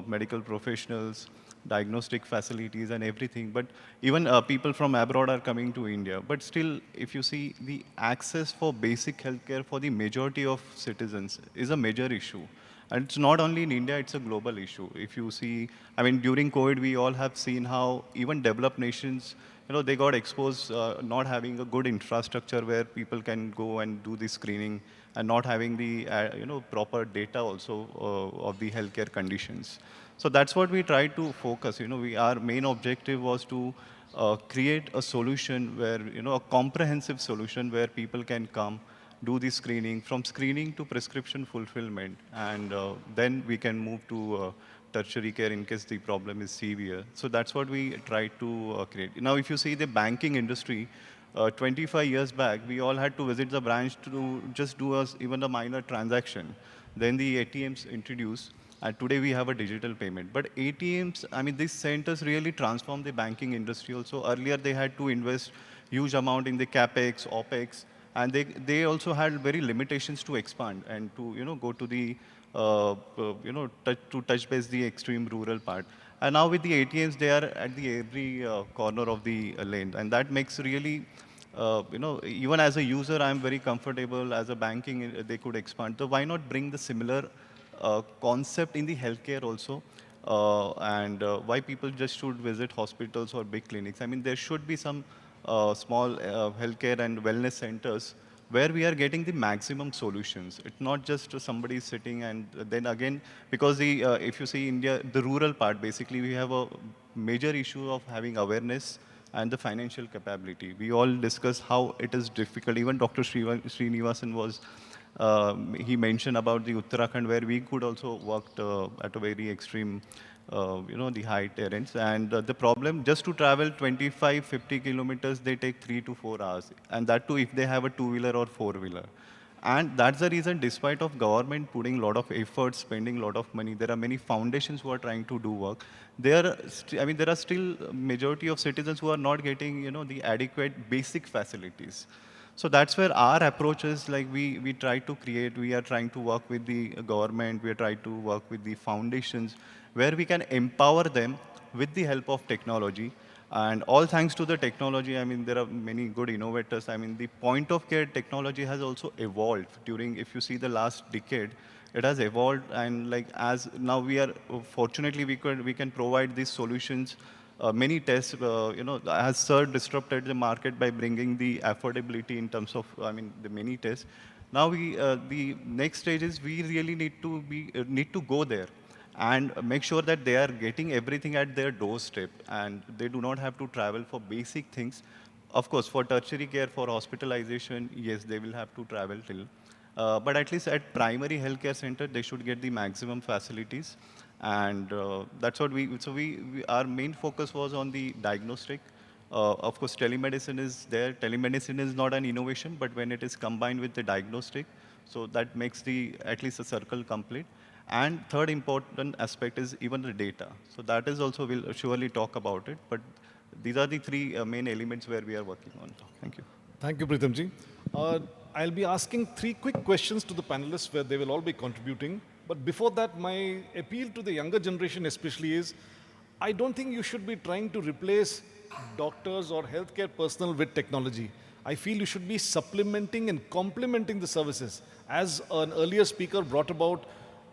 medical professionals, diagnostic facilities and everything. But even people from abroad are coming to India. But still, if you see the access for basic healthcare for the majority of citizens is a major issue. And it's not only in India, it's a global issue. If you see, during COVID, we all have seen how even developed nations, they got exposed not having a good infrastructure where people can go and do the screening and not having the, proper data also of the healthcare conditions. So that's what we try to focus. Our main objective was to create a solution where, a comprehensive solution where people can come, do the screening, from screening to prescription fulfillment, and then we can move to tertiary care in case the problem is severe. So that's what we try to create. Now, if you see the banking industry, 25 years back, we all had to visit the branch to just do even a minor transaction. Then the ATMs introduced, and today we have a digital payment. But ATMs, these centers really transformed the banking industry also. Earlier, they had to invest huge amount in the CapEx, OpEx, and they also had very limitations to expand and to, go to the, touch base the extreme rural part. And now with the ATMs, they are at the every corner of the lane. And that makes really, even as a user, I'm very comfortable. As a banking, they could expand. So why not bring the similar concept in the healthcare also? And why people just should visit hospitals or big clinics? There should be some small healthcare and wellness centers where we are getting the maximum solutions. It's not just somebody sitting and then again, because if you see India, the rural part, basically we have a major issue of having awareness and the financial capability. We all discuss how it is difficult. Even Dr. Sreenivas was, he mentioned about the Uttarakhand where we could also work at a very extreme the high terrains. And the problem, just to travel 25, 50 kilometers, they take 3 to 4 hours. And that too if they have a two-wheeler or four-wheeler. And that's the reason, despite of government putting a lot of effort, spending a lot of money, there are many foundations who are trying to do work. There are still majority of citizens who are not getting, the adequate basic facilities. So that's where our approach is, like we try to create, we are trying to work with the government, we are trying to work with the foundations, where we can empower them with the help of technology. And all thanks to the technology, there are many good innovators. The point of care technology has also evolved during, if you see the last decade, it has evolved. And as now we are, fortunately, we can provide these solutions. Many tests, has Sir disrupted the market by bringing the affordability in terms of, the many tests. Now the next stage is we really need to go there and make sure that they are getting everything at their doorstep and they do not have to travel for basic things. Of course, for tertiary care, for hospitalization, yes, they will have to travel till. But at least at primary healthcare center, they should get the maximum facilities. And that's what our main focus was on the diagnostic. Of course, telemedicine is there. Telemedicine is not an innovation, but when it is combined with the diagnostic, so that makes at least a circle complete. And third important aspect is even the data. So that is also, we'll surely talk about it. But these are the three main elements where we are working on. Thank you. Thank you, Pritamji. I'll be asking 3 quick questions to the panelists where they will all be contributing. But before that, my appeal to the younger generation especially is, I don't think you should be trying to replace doctors or healthcare personnel with technology. I feel you should be supplementing and complementing the services. As an earlier speaker brought about,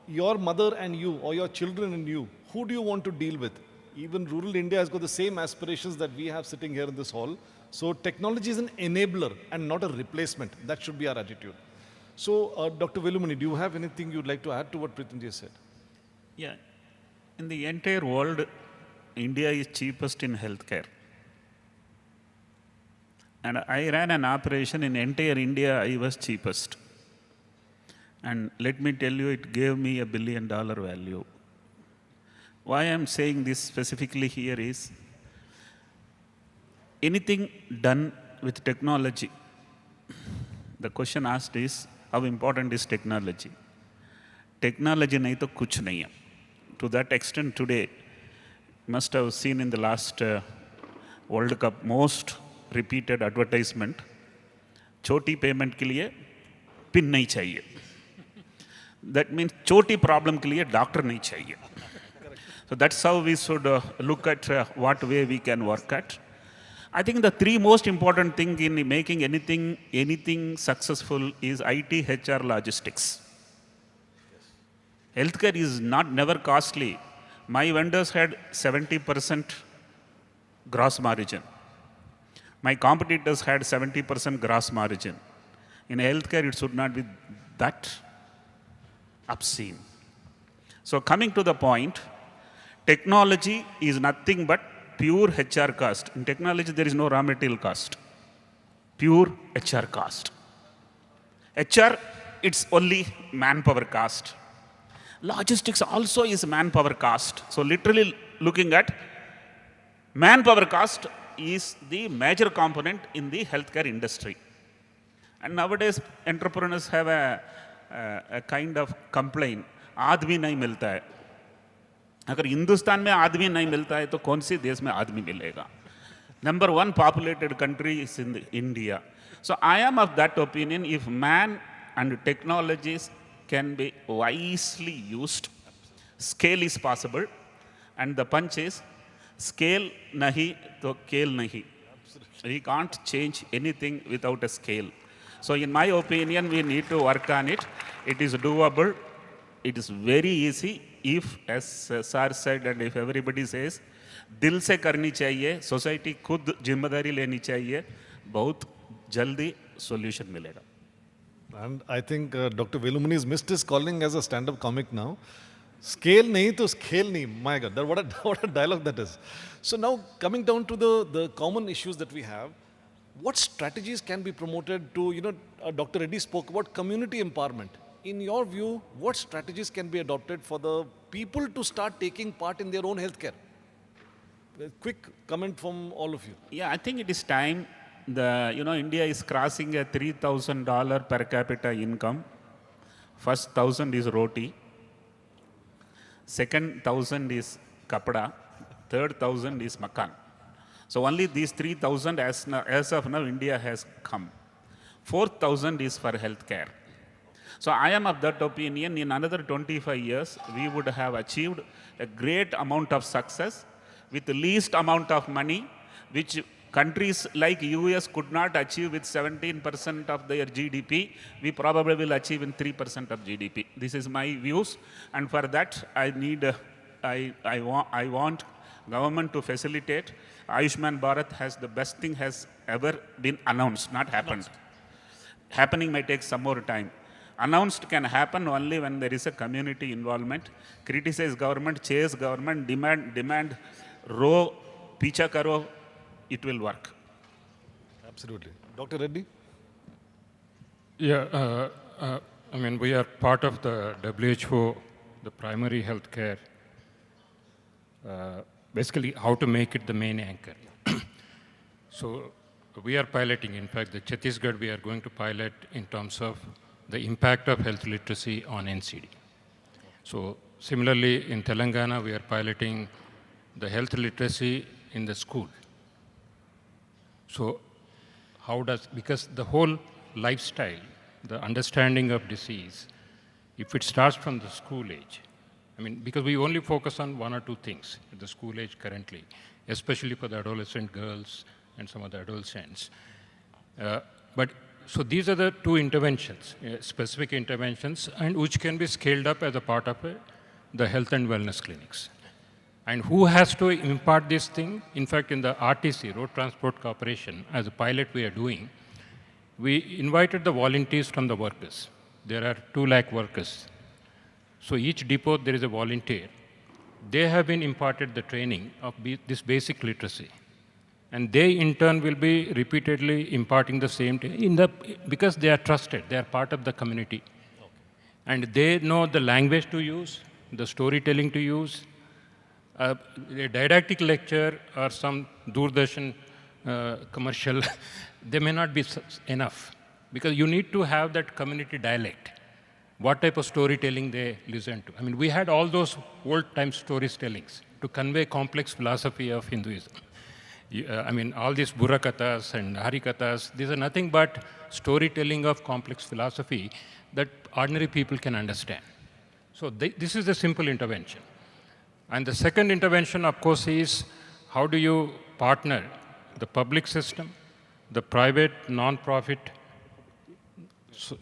your mother and you, or your children and you, who do you want to deal with? Even rural India has got the same aspirations that we have sitting here in this hall. So technology is an enabler and not a replacement. That should be our attitude. So Dr. Velumani, do you have anything you'd like to add to what Pritamji said? Yeah. In the entire world, India is cheapest in healthcare. And I ran an operation in entire India, I was cheapest. And let me tell you, it gave me $1 billion value. Why I'm saying this specifically here is, anything done with technology, the question asked is, how important is technology? Technology nahi to kuch nahi hai. To that extent today, must have seen in the last World Cup most repeated advertisement, choti payment ke liye pin nahi chahiye. That means choti problem ke liye doctor nahi chahiye. So that's how we should look at what way we can work at. I think the three most important things in making anything successful is IT, HR, logistics. Healthcare is never costly. My vendors had 70% gross margin. My competitors had 70% gross margin. In healthcare, it should not be that obscene. So coming to the point, technology is nothing but pure HR cost. In technology, there is no raw material cost. Pure HR cost. HR, it's only manpower cost. Logistics also is manpower cost. So literally looking at manpower cost is the major component in the healthcare industry. And nowadays, entrepreneurs have a kind of complaint, आदमी नहीं मिलता है. अगर हिंदुस्तान में आदमी नहीं मिलता है तो कौन से देश में आदमी मिलेगा? Number one populated country is in India. So I am of that opinion, if man and technologies can be wisely used, scale is possible, and the punch is, scale nahi to kale nahi. We can't change anything without a scale. So in my opinion, we need to work on it. It is doable. It is very easy if, as sir said, and if everybody says, दिल से करनी चाहिए, society खुद जिम्मेदारी लेनी चाहिए, बहुत जल्दी solution मिलेगा. And I think Dr. Velumani has missed his calling as a stand-up comic now. Scale nahi to scale nahi. My God, what a dialogue that is. So now coming down to the common issues that we have, what strategies can be promoted to, Dr. Reddy spoke about community empowerment. In your view, what strategies can be adopted for the people to start taking part in their own healthcare? A quick comment from all of you. Yeah, I think it is time. India is crossing a $3,000 per capita income. First 1,000 is roti. Second 1,000 is kapada. Third 1,000 is makan. So only these 3,000 as of now India has come. 4,000 is for healthcare. So I am of that opinion, in another 25 years, we would have achieved a great amount of success with the least amount of money, which countries like US could not achieve with 17% of their GDP. We probably will achieve in 3% of GDP. This is my views, and for that I want government to facilitate. Ayushman Bharat has the best thing has ever been announced, not happened. Happening may take some more time. Announced can happen only when there is a community involvement. Criticize government, chase government, demand, row, picha karo, it will work. Absolutely. Dr. Reddy? Yeah, we are part of the WHO, the primary health care, basically how to make it the main anchor. So we are piloting, in fact, the Chhattisgarh we are going to pilot in terms of the impact of health literacy on NCD. So similarly, in Telangana, we are piloting the health literacy in the school. So because the whole lifestyle, the understanding of disease, if it starts from the school age, because we only focus on one or two things at the school age currently, especially for the adolescent girls and some of the adolescents. So these are the two interventions, specific interventions, and which can be scaled up as a part of the health and wellness clinics. And who has to impart this thing? In fact, in the RTC, Road Transport Corporation, as a pilot we are doing, we invited the volunteers from the workers. There are 2 lakh workers. So each depot, there is a volunteer they have been imparted the training of this basic literacy. And they, in turn, will be repeatedly imparting the same because they are trusted. They are part of the community. Okay. And they know the language to use, the storytelling to use. A didactic lecture or some Doordarshan commercial, they may not be enough. Because you need to have that community dialect. What type of storytelling they listen to. I mean, we had all those old-time storytellings to convey complex philosophy of Hinduism. I mean, all these Burakathas and Harikathas, these are nothing but storytelling of complex philosophy that ordinary people can understand. So this is a simple intervention. And the second intervention, of course, is how do you partner the public system, the private, non-profit,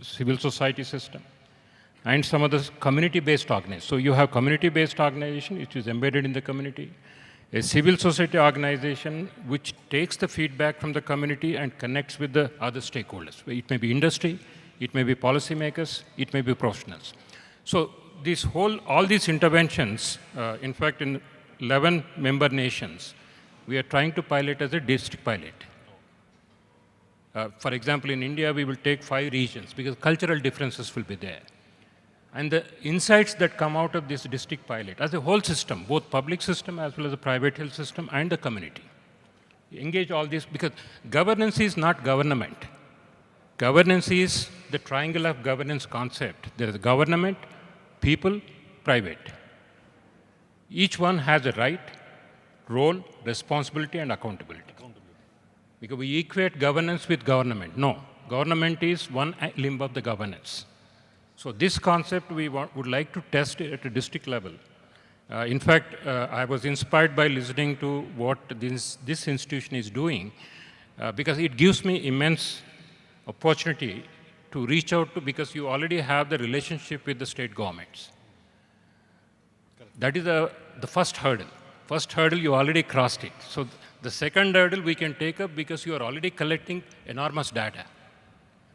civil society system, and some of the community-based organizations. So you have community-based organization, which is embedded in the community, a civil society organization which takes the feedback from the community and connects with the other stakeholders. It may be industry, it may be policymakers, it may be professionals. So all these interventions, in fact, in 11 member nations, we are trying to pilot as a district pilot. For example, in India, we will take 5 regions because cultural differences will be there. And the insights that come out of this district pilot, as a whole system, both public system as well as the private health system and the community, engage all this because governance is not government. Governance is the triangle of governance concept. There is government, people, private. Each one has a right, role, responsibility, and accountability. Because we equate governance with government. No, government is one limb of the governance. So this concept we would like to test at a district level. In fact, I was inspired by listening to what this institution is doing because it gives me immense opportunity to reach out to, because you already have the relationship with the state governments. That is the first hurdle. First hurdle, you already crossed it. So the second hurdle we can take up because you are already collecting enormous data.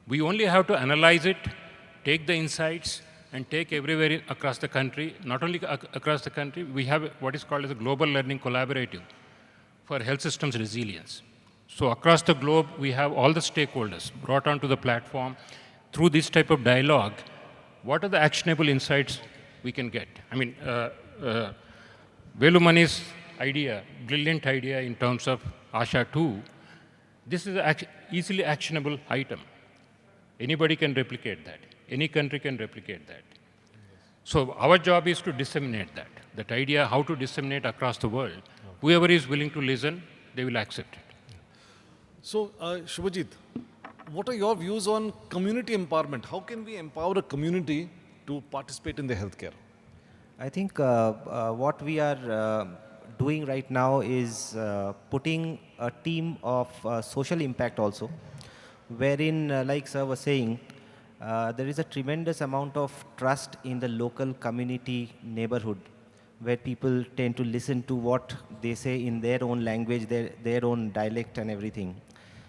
We only have to analyze it, take the insights, and take everywhere across the country. Not only across the country, we have what is called as a Global Learning Collaborative for health systems resilience. So across the globe, we have all the stakeholders brought onto the platform. Through this type of dialogue, what are the actionable insights we can get? I mean, Velumani's idea, brilliant idea in terms of ASHA 2, this is an easily actionable item. Anybody can replicate that. Any country can replicate that. So our job is to disseminate that idea, how to disseminate across the world. Whoever is willing to listen, they will accept it. So, Shubhajit, what are your views on community empowerment? How can we empower a community to participate in the healthcare? I think what we are doing right now is putting a team of social impact also, wherein, like sir was saying, there is a tremendous amount of trust in the local community neighborhood, where people tend to listen to what they say in their own language, their own dialect and everything.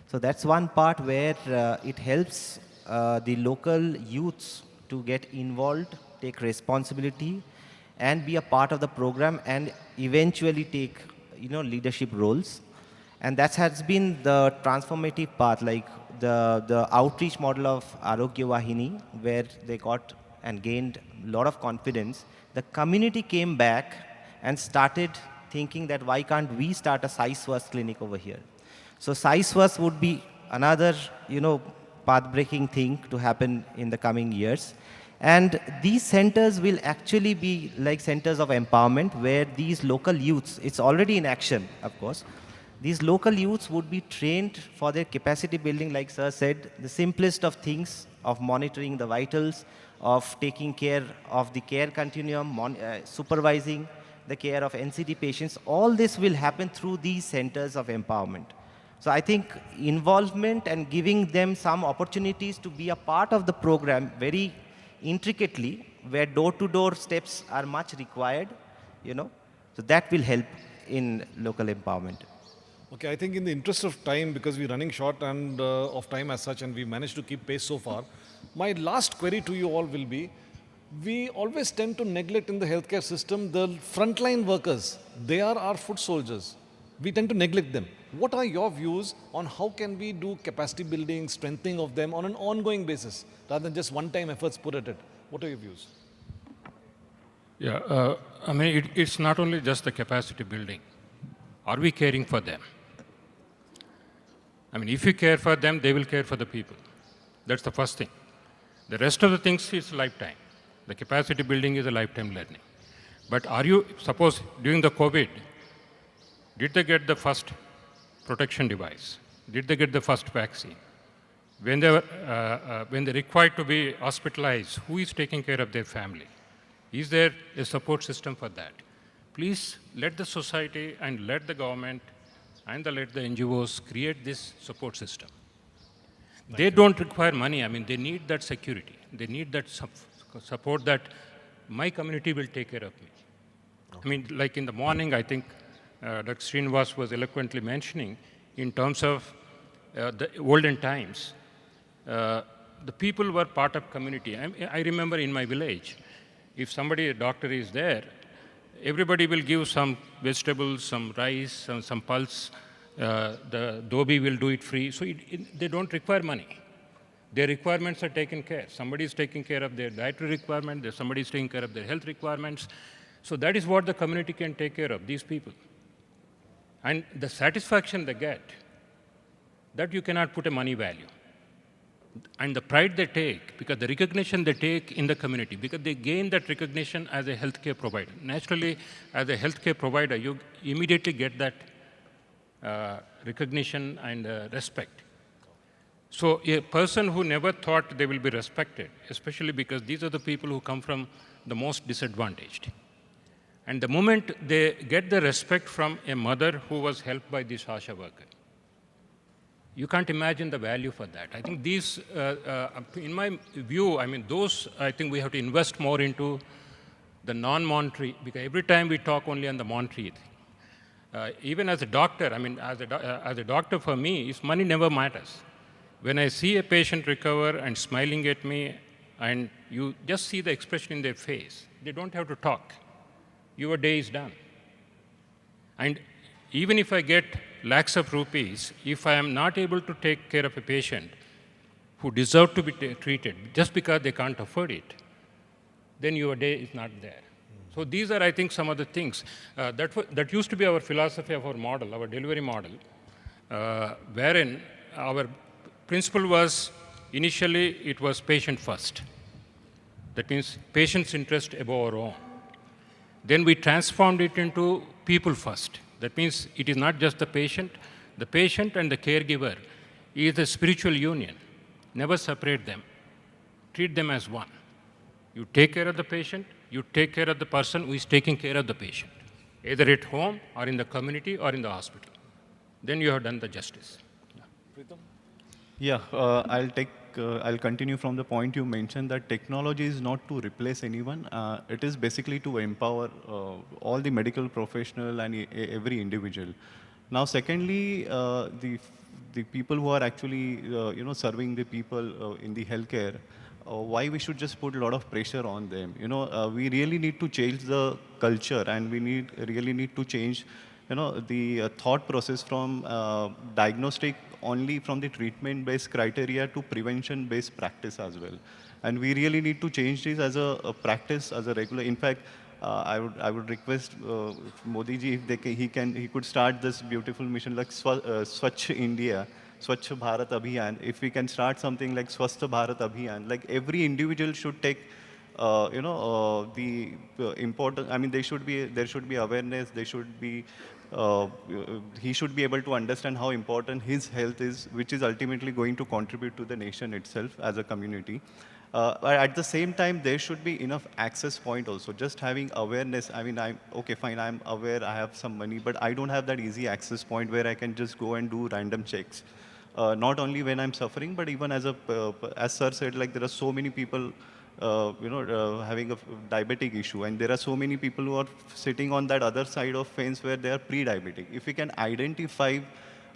So that's one part where it helps the local youths to get involved, take responsibility, and be a part of the program, and eventually take leadership roles. And that has been the transformative part, like the outreach model of Arogya Vahini, where they got and gained a lot of confidence. The community came back and started thinking that why can't we start a size first clinic over here? So size first would be another, path-breaking thing to happen in the coming years. And these centers will actually be like centers of empowerment, where these local youths, it's already in action, of course. These local youths would be trained for their capacity building, like sir said, the simplest of things, of monitoring the vitals, of taking care of the care continuum, supervising the care of NCD patients. All this will happen through these centers of empowerment. So I think involvement and giving them some opportunities to be a part of the program very intricately, where door-to-door steps are much required, so that will help in local empowerment. Okay, I think in the interest of time, because we're running short and of time as such, and we managed to keep pace so far, my last query to you all will be, we always tend to neglect in the healthcare system the frontline workers. They are our foot soldiers. We tend to neglect them. What are your views on how can we do capacity building, strengthening of them on an ongoing basis, rather than just one-time efforts put at it? What are your views? Yeah, I mean, it's not only just the capacity building. Are we caring for them? I mean, if you care for them, they will care for the people. That's the first thing. The rest of the things is lifetime. The capacity building is a lifetime learning. But are you, suppose during the COVID, did they get the first protection device? Did they get the first vaccine? When they required to be hospitalized, who is taking care of their family? Is there a support system for that? Please let the society and let the government and let the NGOs create this support system. They don't require money. I mean, they need that security. They need that support that my community will take care of me. I mean, like in the morning, I think Dr. Sreenivas was eloquently mentioning in terms of the olden times, the people were part of community. I remember in my village, if somebody, a doctor is there, everybody will give some vegetables, some rice, some pulse. The dobi will do it free. So they don't require money. Their requirements are taken care. Somebody is taking care of their dietary requirement. Somebody is taking care of their health requirements. So that is what the community can take care of, these people. And the satisfaction they get, that you cannot put a money value. And the pride they take, because the recognition they take in the community, because they gain that recognition as a healthcare provider. Naturally, as a healthcare provider, you immediately get that recognition and respect. So a person who never thought they will be respected, especially because these are the people who come from the most disadvantaged. And the moment they get the respect from a mother who was helped by this ASHA worker, you can't imagine the value for that. I think these, in my view, I mean, those, I think we have to invest more into the non-monetary, because every time we talk only on the monetary thing. Even as a doctor, I mean, as a doctor for me, money never matters. When I see a patient recover and smiling at me, and you just see the expression in their face, they don't have to talk. Your day is done. And even if I get lakhs of rupees, if I am not able to take care of a patient who deserves to be treated just because they can't afford it, then your day is not there. So these are, I think, some of the things. That used to be our philosophy of our model, our delivery model, wherein our principle was, initially, it was patient first. That means patient's interest above our own. Then we transformed it into people first. That means it is not just the patient and the caregiver is a spiritual union. Never separate them. Treat them as one. You take care of the patient, you take care of the person who is taking care of the patient, either at home or in the community or in the hospital. Then you have done the justice. Yeah, I'll continue from the point you mentioned that technology is not to replace anyone. It is basically to empower all the medical professional and every individual. Now, secondly, the people who are actually serving the people in the healthcare, why we should just put a lot of pressure on them. We really need to change the culture, and we really need to change the thought process from diagnostic only from the treatment-based criteria to prevention-based practice as well. And we really need to change this as a practice, as a regular. In fact, I would request Modi ji if he could start this beautiful mission like Swachh India, Swachh Bharat Abhiyan. If we can start something like Swasth Bharat Abhiyan, like every individual should take the important. I mean, there should be awareness. There should be. He should be able to understand how important his health is, which is ultimately going to contribute to the nation itself as a community. But at the same time, there should be enough access point also. Just having awareness, I mean, I'm aware, I have some money, but I don't have that easy access point where I can just go and do random checks. Not only when I'm suffering, but even as sir said, like there are so many people having a diabetic issue, and there are so many people who are sitting on that other side of fence where they are pre-diabetic. If we can identify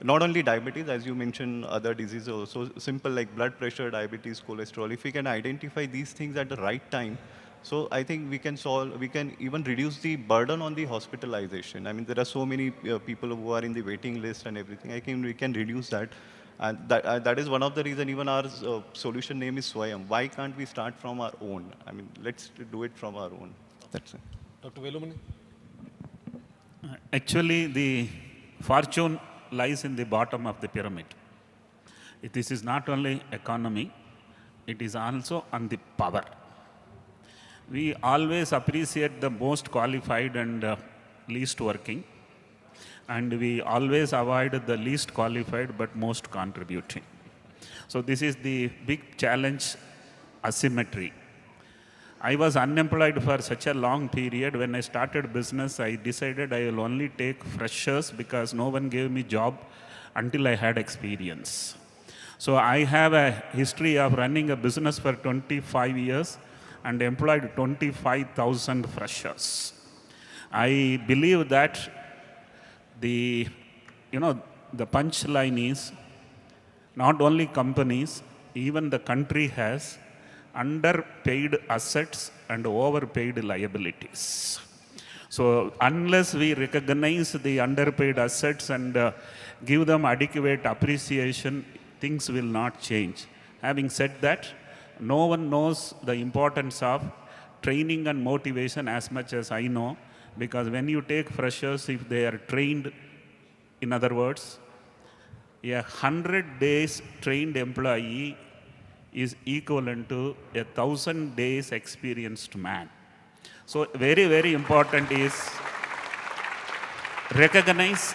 not only diabetes, as you mentioned, other diseases also, simple like blood pressure, diabetes, cholesterol, if we can identify these things at the right time, So I think we can even reduce the burden on the hospitalization. I mean, there are so many people who are in the waiting list and everything. I think we can reduce that. And that is one of the reasons even our solution name is Swayam. Why can't we start from our own? I mean, let's do it from our own. That's it. Dr. Velumani? Actually, the fortune lies in the bottom of the pyramid. This is not only economy, it is also on the power. We always appreciate the most qualified and least working, and we always avoid the least qualified but most contributing. So this is the big challenge, asymmetry. I was unemployed for such a long period. When I started business, I decided I will only take freshers because no one gave me job until I had experience. So I have a history of running a business for 25 years and employed 25,000 freshers. I believe that the punchline is not only companies, even the country has underpaid assets and overpaid liabilities. So unless we recognize the underpaid assets and give them adequate appreciation, things will not change. Having said that, no one knows the importance of training and motivation as much as I know, because when you take freshers, if they are trained, in other words, a 100 days trained employee is equivalent to 1,000 days experienced man. So very, very important is recognize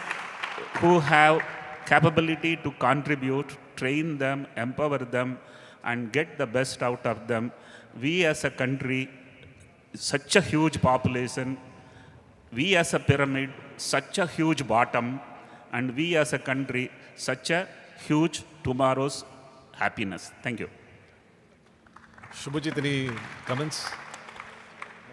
who have capability to contribute, train them, empower them, and get the best out of them. We as a country, such a huge population, we as a pyramid, such a huge bottom, and we as a country, such a huge tomorrow's happiness. Thank you. Shubhajit, any comments?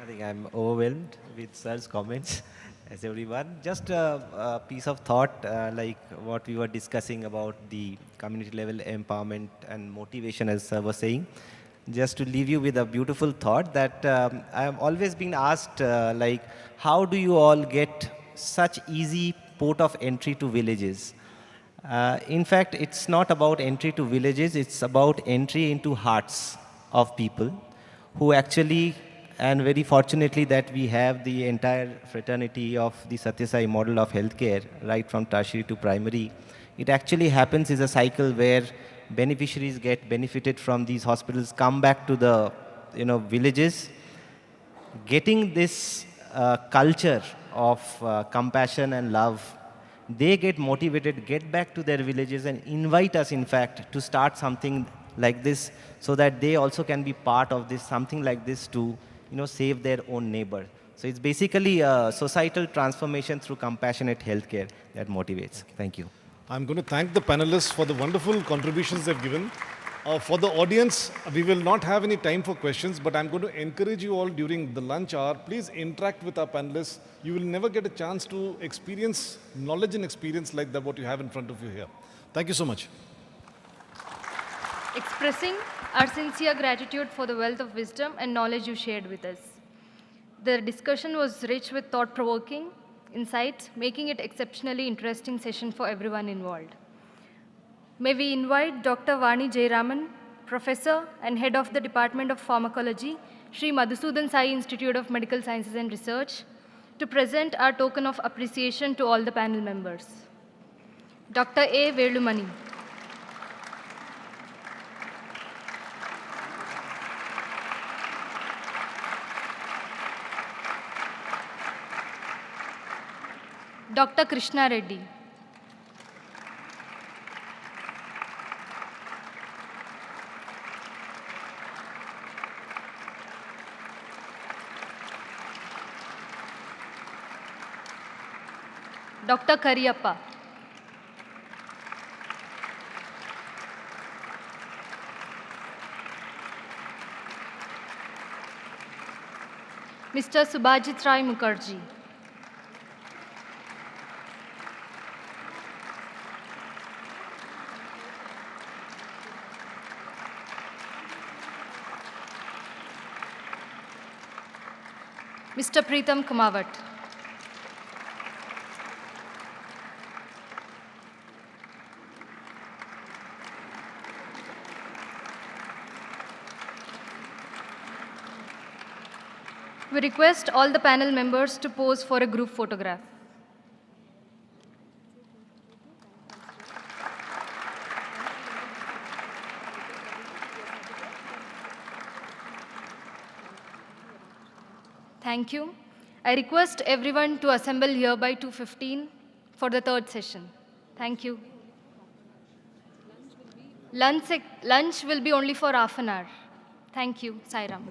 I think I'm overwhelmed with sir's comments, as everyone. Just a piece of thought, like what we were discussing about the community level empowerment and motivation, as sir was saying. Just to leave you with a beautiful thought that I have always been asked, like, how do you all get such easy port of entry to villages? In fact, it's not about entry to villages, it's about entry into hearts of people who actually, and very fortunately that we have the entire fraternity of the Sathya Sai model of healthcare, right from tertiary to primary. It actually happens is a cycle where beneficiaries get benefited from these hospitals, come back to the villages, getting this culture of compassion and love. They get motivated, get back to their villages and invite us, in fact, to start something like this so that they also can be part of this, something like this to save their own neighbor. So it's basically a societal transformation through compassionate healthcare that motivates. Thank you. I'm going to thank the panelists for the wonderful contributions they've given. For the audience, we will not have any time for questions, but I'm going to encourage you all during the lunch hour, please interact with our panelists. You will never get a chance to experience knowledge and experience like that what you have in front of you here. Thank you so much. Expressing our sincere gratitude for the wealth of wisdom and knowledge you shared with us. The discussion was rich with thought-provoking insights, making it exceptionally interesting session for everyone involved. May we invite Dr. Vani Jayaraman, Professor and Head of the Department of Pharmacology, Sri Madhusudan Sai Institute of Medical Sciences and Research, to present our token of appreciation to all the panel members. Dr. A. Velumani. Dr. Krishna Reddy. Dr. Kariyappa. Mr. Subhajit Rai Mukherjee. Mr. Preetham Kumawat. We request all the panel members to pose for a group photograph. Thank you. I request everyone to assemble here by 2:15 for the third session. Thank you. Lunch will be only for half an hour. Thank you. Sai Ram.